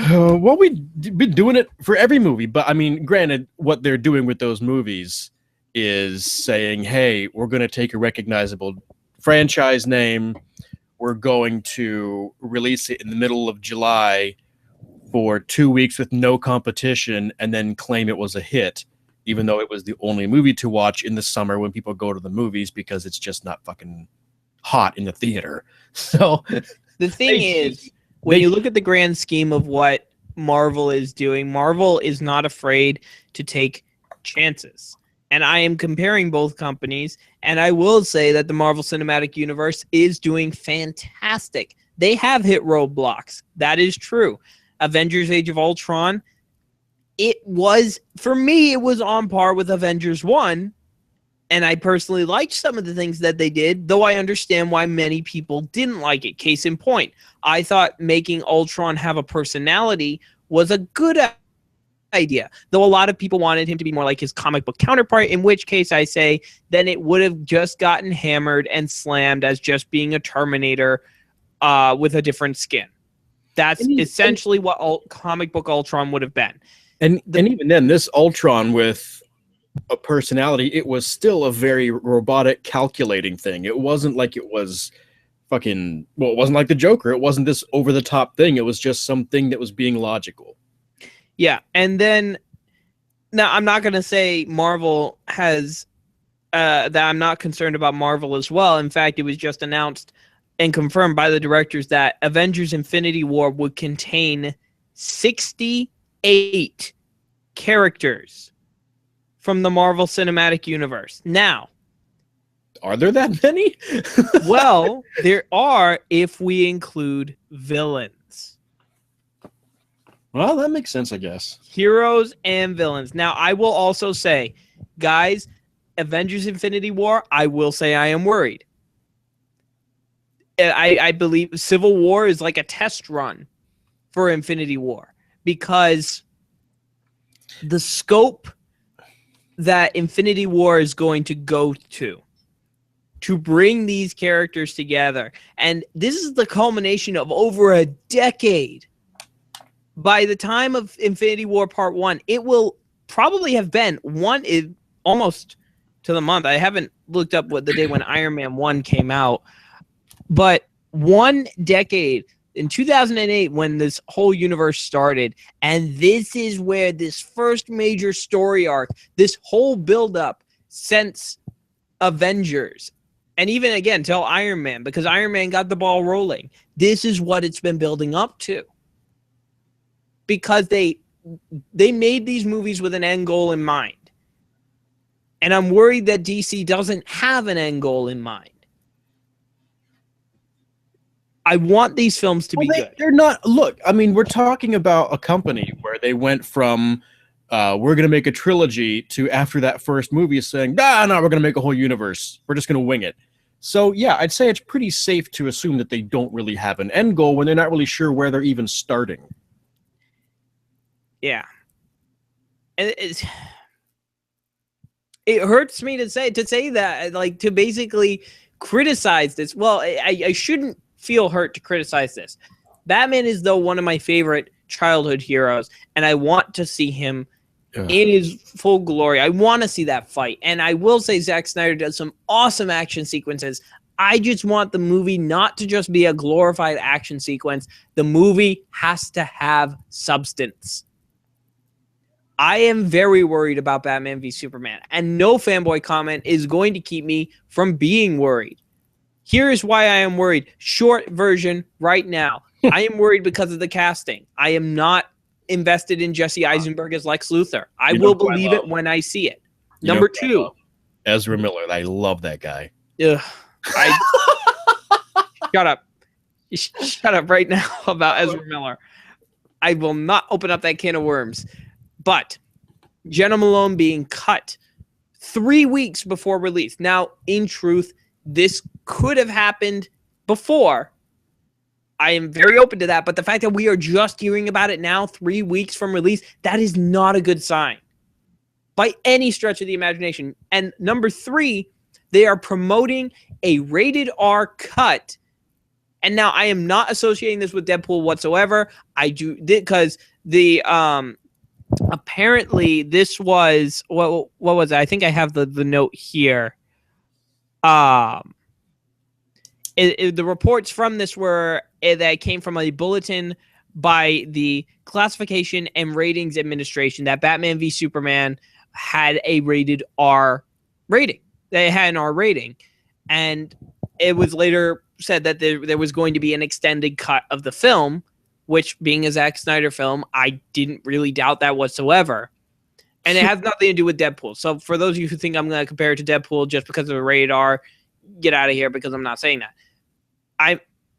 Well, we've been doing it for every movie, but I mean, granted, what they're doing with those movies is saying, hey, we're going to take a recognizable franchise name, we're going to release it in the middle of July for 2 weeks with no competition, and then claim it was a hit, even though it was the only movie to watch in the summer when people go to the movies because it's just not fucking hot in the theater. So the thing is, when you look at the grand scheme of what Marvel is doing, Marvel is not afraid to take chances. And I am comparing both companies, and I will say that the Marvel Cinematic Universe is doing fantastic. They have hit roadblocks. That is true. Avengers Age of Ultron, it was, for me, it was on par with Avengers 1. And I personally liked some of the things that they did, though I understand why many people didn't like it. Case in point, I thought making Ultron have a personality was a good idea, though a lot of people wanted him to be more like his comic book counterpart, in which case I say then it would have just gotten hammered and slammed as just being a Terminator with a different skin. That's essentially what comic book Ultron would have been. And even then, this Ultron with a personality, it was still a very robotic, calculating thing. It wasn't like it was fucking, well, it wasn't like the Joker. It wasn't this over-the-top thing. It was just something that was being logical. Yeah, and then, now I'm not going to say Marvel has, that I'm not concerned about Marvel as well. In fact, it was just announced and confirmed by the directors that Avengers Infinity War would contain 68 characters from the Marvel Cinematic Universe. Now, are there that many? well, there are if we include villains. Well, that makes sense, I guess. Heroes and villains. Now, I will also say, guys, Avengers Infinity War, I will say I am worried. I believe Civil War is like a test run for Infinity War because the scope that Infinity War is going to go to bring these characters together. And this is the culmination of over a decade. By the time of Infinity War Part 1, it will probably have been almost to the month. I haven't looked up what the day when Iron Man 1 came out. But 1 decade, in 2008, when this whole universe started, and this is where this first major story arc, this whole buildup since Avengers, and even again till Iron Man, because Iron Man got the ball rolling. This is what it's been building up to. Because they made these movies with an end goal in mind. And I'm worried that DC doesn't have an end goal in mind. I want these films to be good. They're not. Look, I mean, we're talking about a company where they went from we're going to make a trilogy to after that first movie saying, no, we're going to make a whole universe. We're just going to wing it. So, yeah, I'd say it's pretty safe to assume that they don't really have an end goal when they're not really sure where they're even starting. Yeah. And it hurts me to say that, like, to basically criticize this. Well, I shouldn't feel hurt to criticize this. Batman is, though, one of my favorite childhood heroes, and I want to see him in his full glory. I want to see that fight. And I will say Zack Snyder does some awesome action sequences. I just want the movie not to just be a glorified action sequence. The movie has to have substance. I am very worried about Batman v Superman, and no fanboy comment is going to keep me from being worried. Here is why I am worried. Short version right now. I am worried because of the casting. I am not invested in Jesse Eisenberg as Lex Luthor. I will believe it when I see it. Number two, Ezra Miller. I love that guy. Shut up. Shut up right now about Ezra Miller. I will not open up that can of worms. But Jena Malone being cut 3 weeks before release. Now, in truth, this could have happened before. I am very open to that. But the fact that we are just hearing about it now, 3 weeks from release, that is not a good sign by any stretch of the imagination. And number three, they are promoting a rated R cut. And now I am not associating this with Deadpool whatsoever. I do because the apparently this was what was it? I think I have the note here. The reports from this were that came from a bulletin by the Classification and Ratings Administration that Batman v Superman had a rated R rating. They had an R rating, and it was later said that there was going to be an extended cut of the film, which, being a Zack Snyder film, I didn't really doubt that whatsoever. And it has nothing to do with Deadpool. So for those of you who think I'm going to compare it to Deadpool just because of a rated R, get out of here, because I'm not saying that.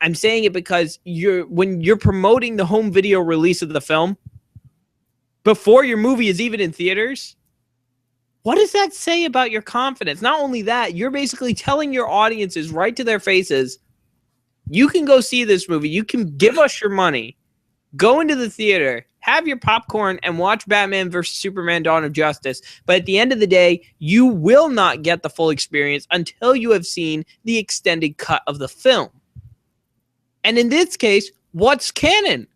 I'm saying it because when you're promoting the home video release of the film before your movie is even in theaters, what does that say about your confidence? Not only that, you're basically telling your audiences right to their faces, you can go see this movie. You can give us your money. Go into the theater, have your popcorn, and watch Batman vs. Superman Dawn of Justice. But at the end of the day, you will not get the full experience until you have seen the extended cut of the film. And in this case, what's canon?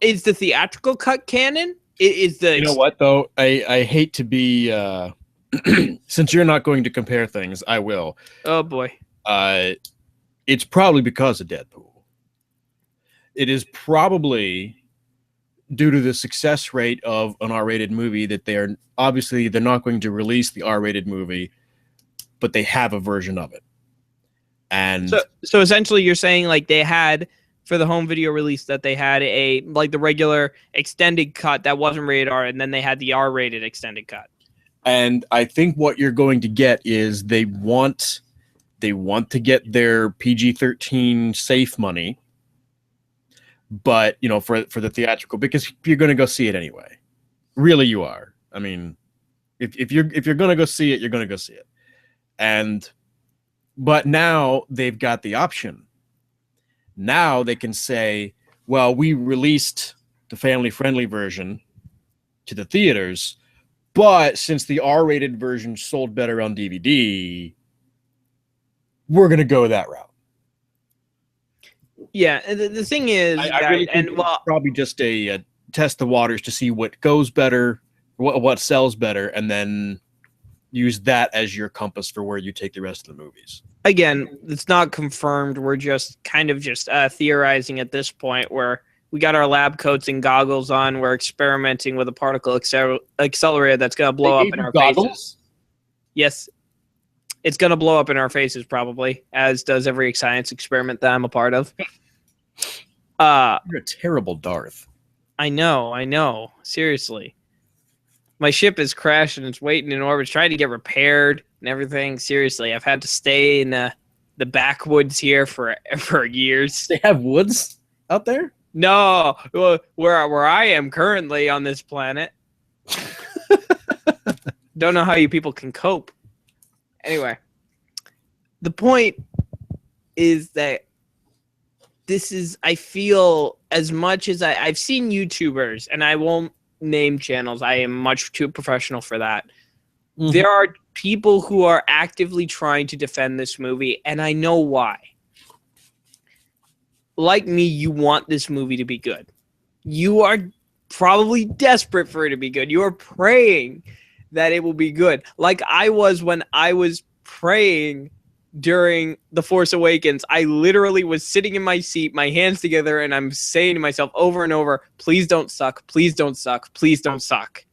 Is the theatrical cut canon? Is the You know what, though? I hate to be... since you're not going to compare things, I will. Oh, boy. It's probably because of Deadpool. It is probably due to the success rate of an R-rated movie that they're not going to release the R-rated movie, but they have a version of it. And so essentially you're saying like they had for the home video release that they had the regular extended cut that wasn't rated R, and then they had the R-rated extended cut. And I think what you're going to get is they want to get their PG-13 safe money, but for the theatrical, because you're going to go see it anyway. Really, you are. I mean, if you're going to go see it, you're going to go see it. But now they've got the option. Now they can say, well, we released the family-friendly version to the theaters, but since the R-rated version sold better on DVD, we're going to go that route. Yeah, the thing is, I really think it's probably just a test the waters to see what goes better, what sells better, and then use that as your compass for where you take the rest of the movies. Again, it's not confirmed. We're just kind of theorizing at this point, where we got our lab coats and goggles on. We're experimenting with a particle accelerator that's going to blow up in our faces. Yes, it's going to blow up in our faces probably, as does every science experiment that I'm a part of. You're a terrible Darth. I know. Seriously. My ship is crashed and it's waiting in orbit, trying to get repaired and everything. Seriously, I've had to stay in the backwoods here for years. They have woods out there? No, where I am currently on this planet. Don't know how you people can cope. Anyway, the point is that I feel, as much as I've seen YouTubers, and I won't name channels, I am much too professional for that. Mm-hmm. There are people who are actively trying to defend this movie, and I know why. Like me, you want this movie to be good. You are probably desperate for it to be good. You are praying that it will be good. Like I was when I was praying during The Force Awakens. I literally was sitting in my seat, my hands together, and I'm saying to myself over and over, please don't suck, please don't suck, please don't suck.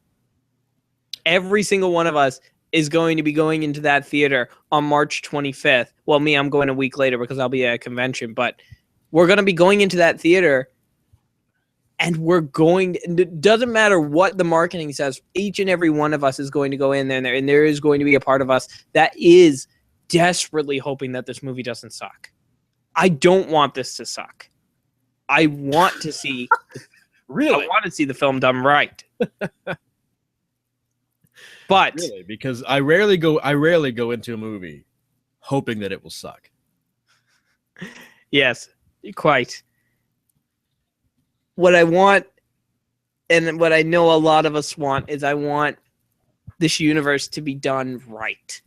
Every single one of us is going to be going into that theater on March 25th. Well, me, I'm going a week later because I'll be at a convention, but we're going to be going into that theater and we're going, it doesn't matter what the marketing says, each and every one of us is going to go in there and there is going to be a part of us that is desperately hoping that this movie doesn't suck. I don't want this to suck. I want to see, Really? I want to see the film done right. But Really, because I rarely go into a movie hoping that it will suck. yes, quite. What I want, and what I know a lot of us want, is I want this universe to be done right.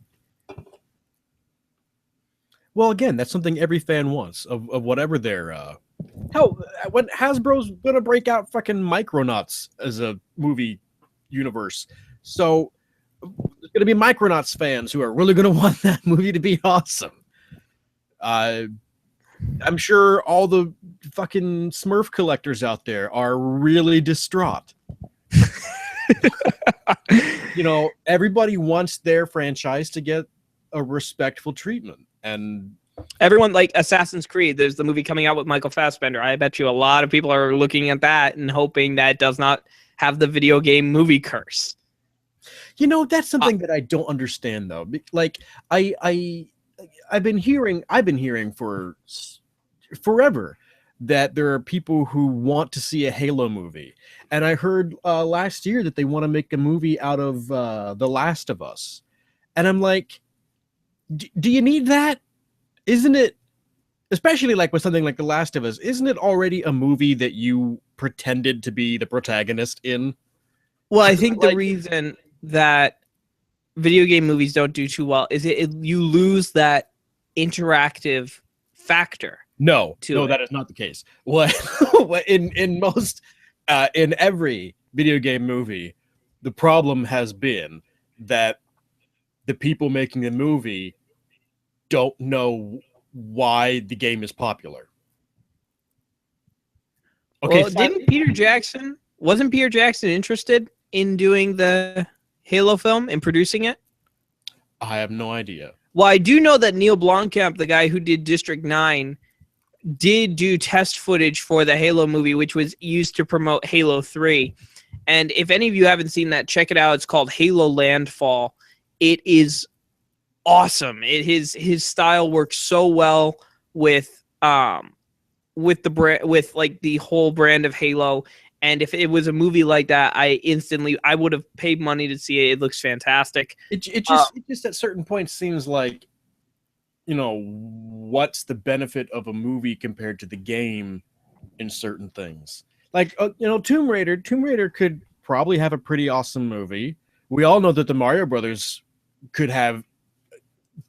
Well, again, that's something every fan wants of whatever their hell. When Hasbro's gonna break out fucking Micronauts as a movie universe, so there's gonna be Micronauts fans who are really gonna want that movie to be awesome. I'm sure all the fucking Smurf collectors out there are really distraught. You know, everybody wants their franchise to get a respectful treatment. And everyone, like Assassin's Creed, there's the movie coming out with Michael Fassbender. I bet you a lot of people are looking at that and hoping that it does not have the video game movie curse. You know, that's something that I don't understand though. Like I've been hearing for forever that there are people who want to see a Halo movie. And I heard last year that they want to make a movie out of The Last of Us. And I'm like, do you need that? Isn't it, especially like with something like The Last of Us, isn't it already a movie that you pretended to be the protagonist in? Well, I think the reason that video game movies don't do too well is you lose that interactive factor. No, that is not the case. What in most in every video game movie, the problem has been that the people making the movie don't know why the game is popular. Okay, well, wasn't Peter Jackson interested in doing the Halo film and producing it? I have no idea. Well, I do know that Neil Blomkamp, the guy who did District 9, did do test footage for the Halo movie, which was used to promote Halo 3. And if any of you haven't seen that, check it out. It's called Halo Landfall. It is awesome. His style works so well with the brand, with like the whole brand of Halo. And if it was a movie like that, I would have paid money to see it. It looks fantastic. It just at certain points seems like, you know, what's the benefit of a movie compared to the game in certain things? Like, you know, Tomb Raider could probably have a pretty awesome movie. We all know that the Mario Brothers could have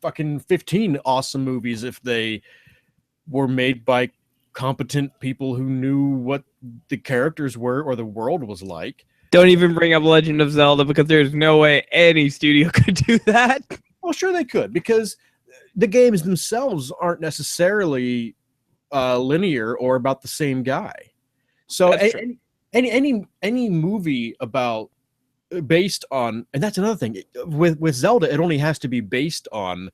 fucking 15 awesome movies if they were made by competent people who knew what the characters were or the world was like. Don't even bring up Legend of Zelda, because there's no way any studio could do that. Well, sure they could, because the games themselves aren't necessarily linear or about the same guy. So any movie about based on, and that's another thing with Zelda, it only has to be based on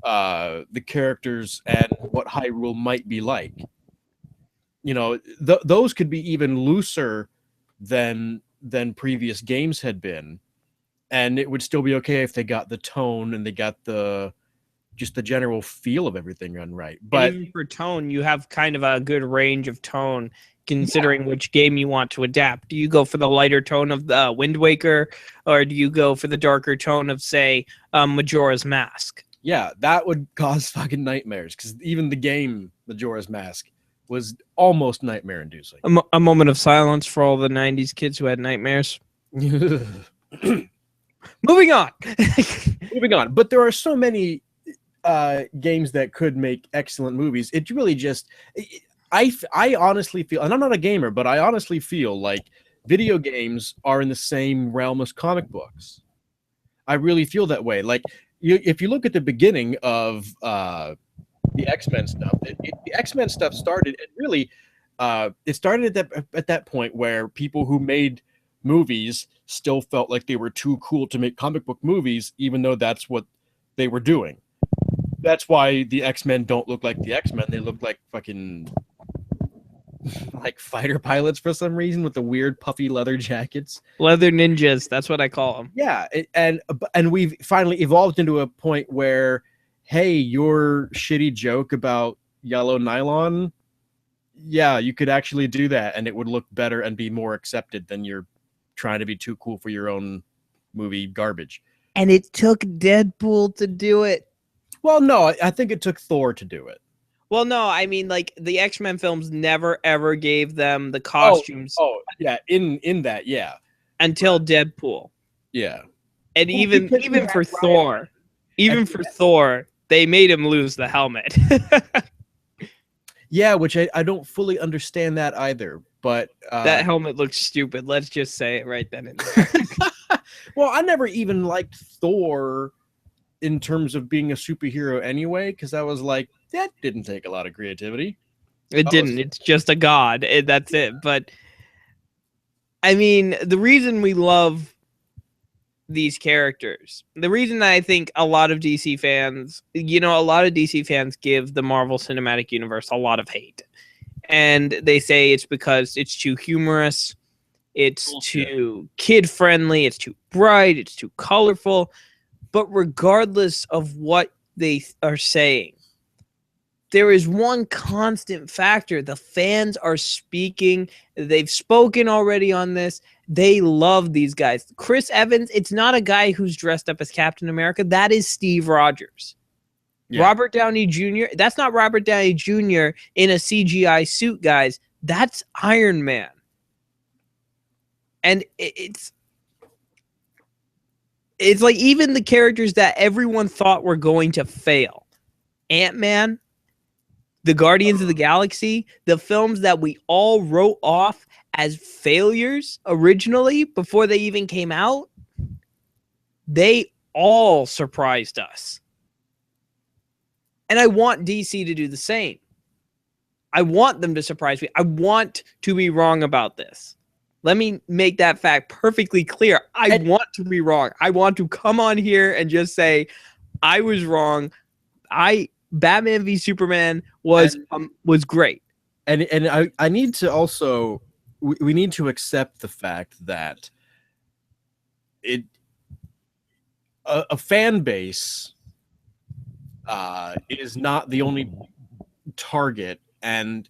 the characters and what Hyrule might be like. You know, those could be even looser than previous games had been, and it would still be okay if they got the tone and they got just the general feel of everything done right. But even for tone, you have kind of a good range of tone considering which game you want to adapt. Do you go for the lighter tone of the Wind Waker, or do you go for the darker tone of, say, Majora's Mask? Yeah, that would cause fucking nightmares, because even the game Majora's Mask was almost nightmare-inducing. A moment of silence for all the 90s kids who had nightmares. Moving on. Moving on. But there are so many games that could make excellent movies. It really just... I honestly feel, and I'm not a gamer, but I honestly feel like video games are in the same realm as comic books. I really feel that way. Like, if you look at the beginning of the X-Men stuff, the X-Men stuff started, and really, it started at that point where people who made movies still felt like they were too cool to make comic book movies, even though that's what they were doing. That's why the X-Men don't look like the X-Men. They look like fucking like fighter pilots for some reason with the weird puffy leather jackets. Leather ninjas, that's what I call them. Yeah, and we've finally evolved into a point where, hey, your shitty joke about yellow nylon, yeah, you could actually do that and it would look better and be more accepted than you're trying to be too cool for your own movie garbage. And it took Deadpool to do it. Well, no, I think it took Thor to do it. Well, no, I mean, like, the X-Men films never ever gave them the costumes. Oh, yeah, in that, yeah. Until Deadpool. Yeah. And even for Thor, Thor, they made him lose the helmet. Yeah, which I don't fully understand that either. But that helmet looks stupid. Let's just say it right then and there. Well, I never even liked Thor in terms of being a superhero anyway, because I was like, that didn't take a lot of creativity. It didn't. It's just a god. That's it. But I mean, the reason we love these characters, the reason I think a lot of DC fans, a lot of DC fans give the Marvel Cinematic Universe a lot of hate. And they say it's because it's too humorous, it's too kid-friendly, it's too bright, it's too colorful. But regardless of what they are saying, there is one constant factor. The fans are speaking. They've spoken already on this. They love these guys. Chris Evans, it's not a guy who's dressed up as Captain America. That is Steve Rogers. Yeah. Robert Downey Jr., that's not Robert Downey Jr. in a CGI suit, guys. That's Iron Man. And it's like even the characters that everyone thought were going to fail. Ant-Man, the Guardians of the Galaxy, the films that we all wrote off as failures originally before they even came out, they all surprised us. And I want DC to do the same. I want them to surprise me. I want to be wrong about this. Let me make that fact perfectly clear. I want to be wrong. I want to come on here and just say, I was wrong. Batman v Superman was great. And I need to also, we need to accept the fact that a fan base is not the only target, and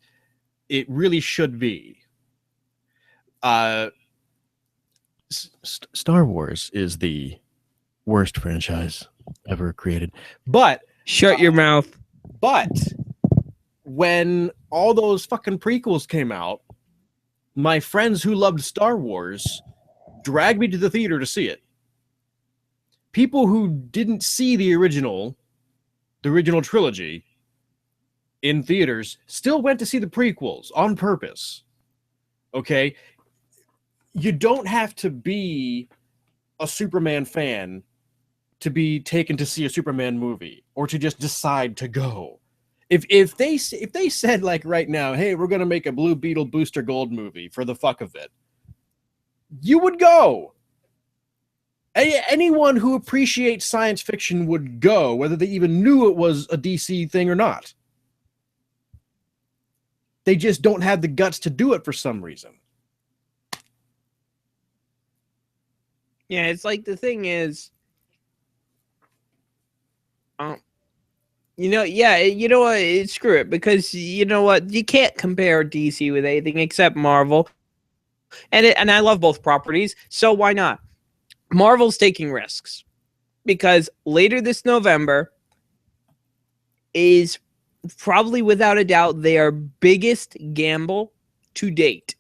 it really should be. Star Wars is the worst franchise ever created, but shut your mouth. But when all those fucking prequels came out, my friends who loved Star Wars dragged me to the theater to see it. People who didn't see the original trilogy in theaters still went to see the prequels on purpose. Okay? You don't have to be a Superman fan to be taken to see a Superman movie or to just decide to go. If they said, like, right now, hey, we're going to make a Blue Beetle Booster Gold movie for the fuck of it, you would go. Anyone who appreciates science fiction would go, whether they even knew it was a DC thing or not. They just don't have the guts to do it for some reason. Yeah, it's like the thing is, you know what? Screw it, because you know what? You can't compare DC with anything except Marvel, and I love both properties, so why not? Marvel's taking risks because later this November is probably without a doubt their biggest gamble to date.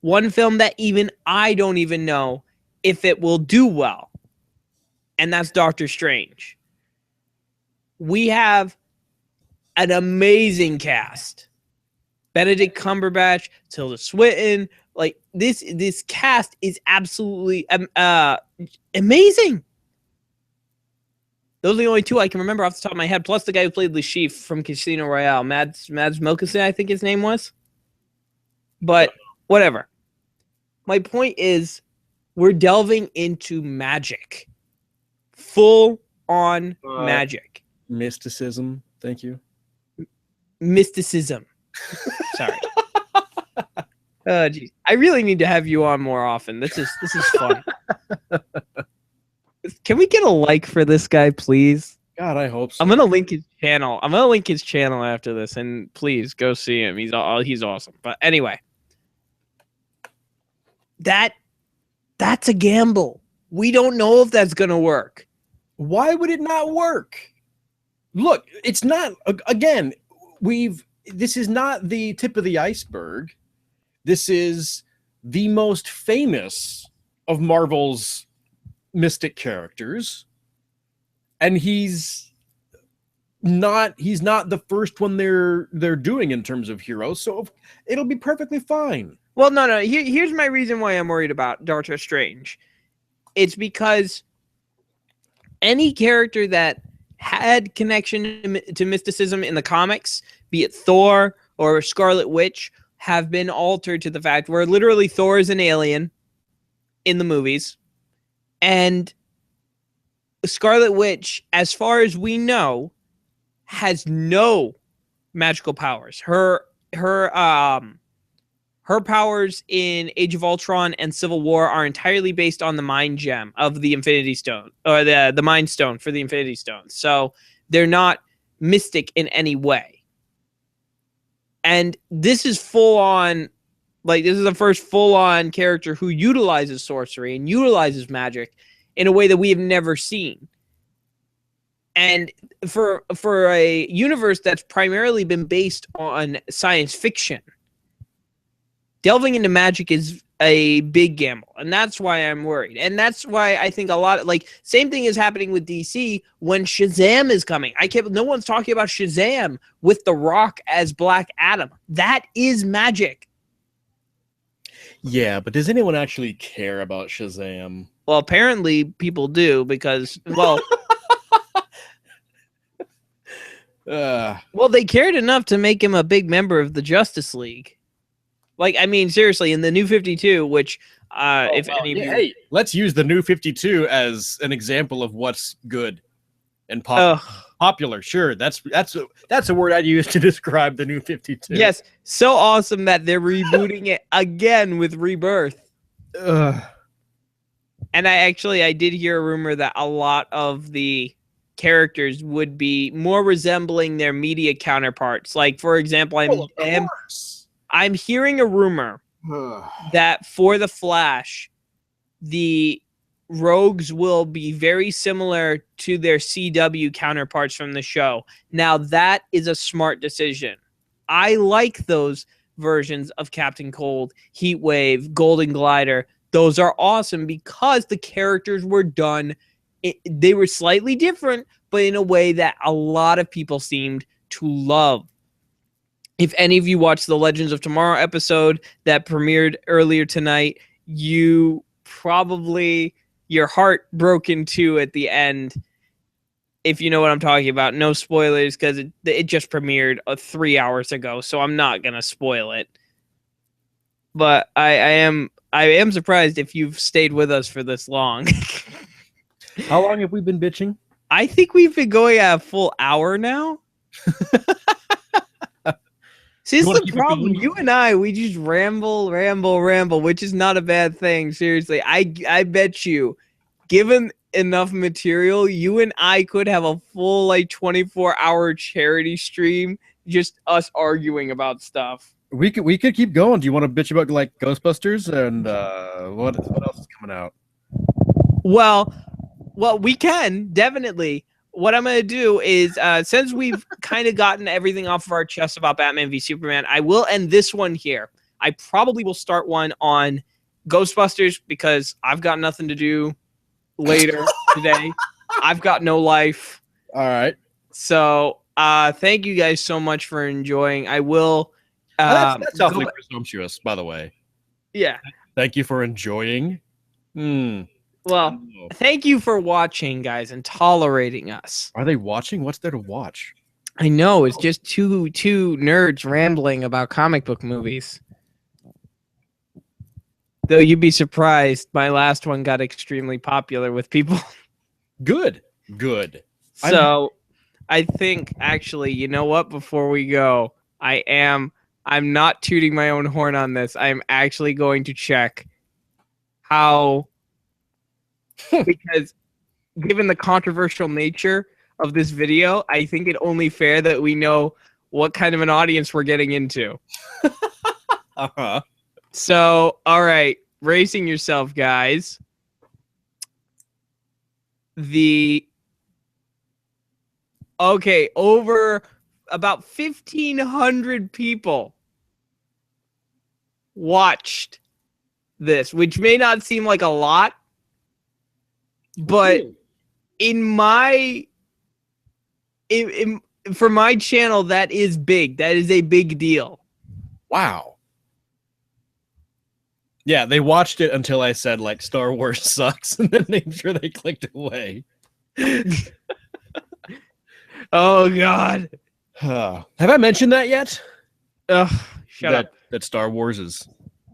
One film that even I don't even know if it will do well, and that's Doctor Strange. We have an amazing cast. Benedict Cumberbatch, Tilda Swinton. Like this cast is absolutely amazing. Those are the only two I can remember off the top of my head. Plus the guy who played Le Chiffre from Casino Royale, Mads Mikkelsen, I think his name was. But whatever. My point is, we're delving into magic, full on magic, mysticism. Thank you. Mysticism. Sorry. Oh, geez. I really need to have you on more often. This is fun. Can we get a like for this guy, please? God, I hope so. I'm gonna link his channel. I'm gonna link his channel after this, and please go see him. He's awesome. But anyway, that's a gamble. We don't know if that's gonna work. Why would it not work? Look, it's not. Again, this is not the tip of the iceberg. This is the most famous of Marvel's mystic characters, and he's not the first one they're doing in terms of heroes, so it'll be perfectly fine. Well, no. Here's my reason why I'm worried about Doctor Strange. It's because any character that had connection to mysticism in the comics, be it Thor or Scarlet Witch, have been altered to the fact where literally Thor is an alien in the movies, and Scarlet Witch, as far as we know, has no magical powers. Her powers in Age of Ultron and Civil War are entirely based on the Mind Gem of the Infinity Stone, or the Mind Stone for the Infinity Stone. So they're not mystic in any way. And this is full on, like, this is the first full on character who utilizes sorcery and utilizes magic in a way that we have never seen. And for a universe that's primarily been based on science fiction, delving into magic is a big gamble, and that's why I'm worried. And that's why I think a lot of, like, same thing is happening with DC when Shazam is coming. No one's talking about Shazam with The Rock as Black Adam. That is magic. Yeah, but does anyone actually care about Shazam? Well, apparently people do, because, well, well, they cared enough to make him a big member of the Justice League. Like, I mean, seriously, in the New 52, which, if any of you... Hey, let's use the New 52 as an example of what's good and popular. Sure, that's a word I'd use to describe the New 52. Yes, so awesome that they're rebooting it again with Rebirth. And I did hear a rumor that a lot of the characters would be more resembling their media counterparts. Like, for example, I'm hearing a rumor that for The Flash, the rogues will be very similar to their CW counterparts from the show. Now, that is a smart decision. I like those versions of Captain Cold, Heatwave, Golden Glider. Those are awesome because the characters were done. They were slightly different, but in a way that a lot of people seemed to love. If any of you watched the Legends of Tomorrow episode that premiered earlier tonight, you probably, your heart broke in two at the end, if you know what I'm talking about. No spoilers, because it just premiered 3 hours ago, so I'm not going to spoil it. But I am surprised if you've stayed with us for this long. How long have we been bitching? I think we've been going a full hour now. See, this is the problem. You and I, we just ramble, which is not a bad thing. Seriously, I bet you, given enough material, you and I could have a full 24-hour charity stream, just us arguing about stuff. We could keep going. Do you want to bitch about Ghostbusters and what else is coming out? Well, we can definitely. What I'm going to do is, since we've kind of gotten everything off of our chest about Batman v Superman, I will end this one here. I probably will start one on Ghostbusters because I've got nothing to do later today. I've got no life. All right. So thank you guys so much for enjoying. I will That's Go awfully ba- presumptuous, by the way. yeah. Thank you for enjoying. Well, thank you for watching, guys, and tolerating us. Are they watching? What's there to watch? I know it's just two nerds rambling about comic book movies. Though you'd be surprised, my last one got extremely popular with people. Good. So I think actually, you know what? Before we go, I'm not tooting my own horn on this. I'm actually going to check how because given the controversial nature of this video, I think it only fair that we know what kind of an audience we're getting into. Uh-huh. So, all right, racing yourself, guys. Over about 1,500 people watched this, which may not seem like a lot, but for my channel, that is big. That is a big deal. Wow. Yeah, they watched it until I said like Star Wars sucks, and then I'm sure they clicked away. Oh God. Have I mentioned that yet? Shut up. That Star Wars is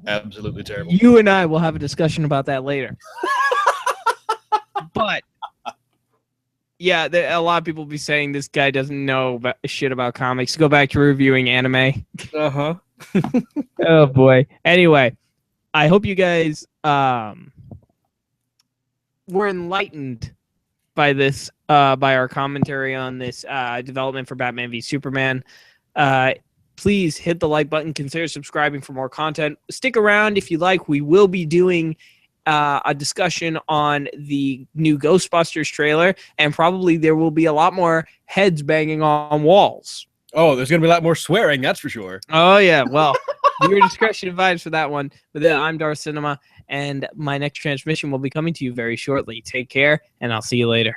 absolutely terrible. You and I will have a discussion about that later. But yeah, a lot of people be saying this guy doesn't know shit about comics. Go back to reviewing anime. Uh-huh. Oh boy. Anyway, I hope you guys were enlightened by this by our commentary on this development for Batman v Superman. Please hit the like button, consider subscribing for more content. Stick around if you like. We will be doing a discussion on the new Ghostbusters trailer, and probably there will be a lot more heads banging on walls. Oh, there's going to be a lot more swearing, that's for sure. Oh, yeah. Well, your discretion advised for that one. But then I'm Darth Cinema, and my next transmission will be coming to you very shortly. Take care, and I'll see you later.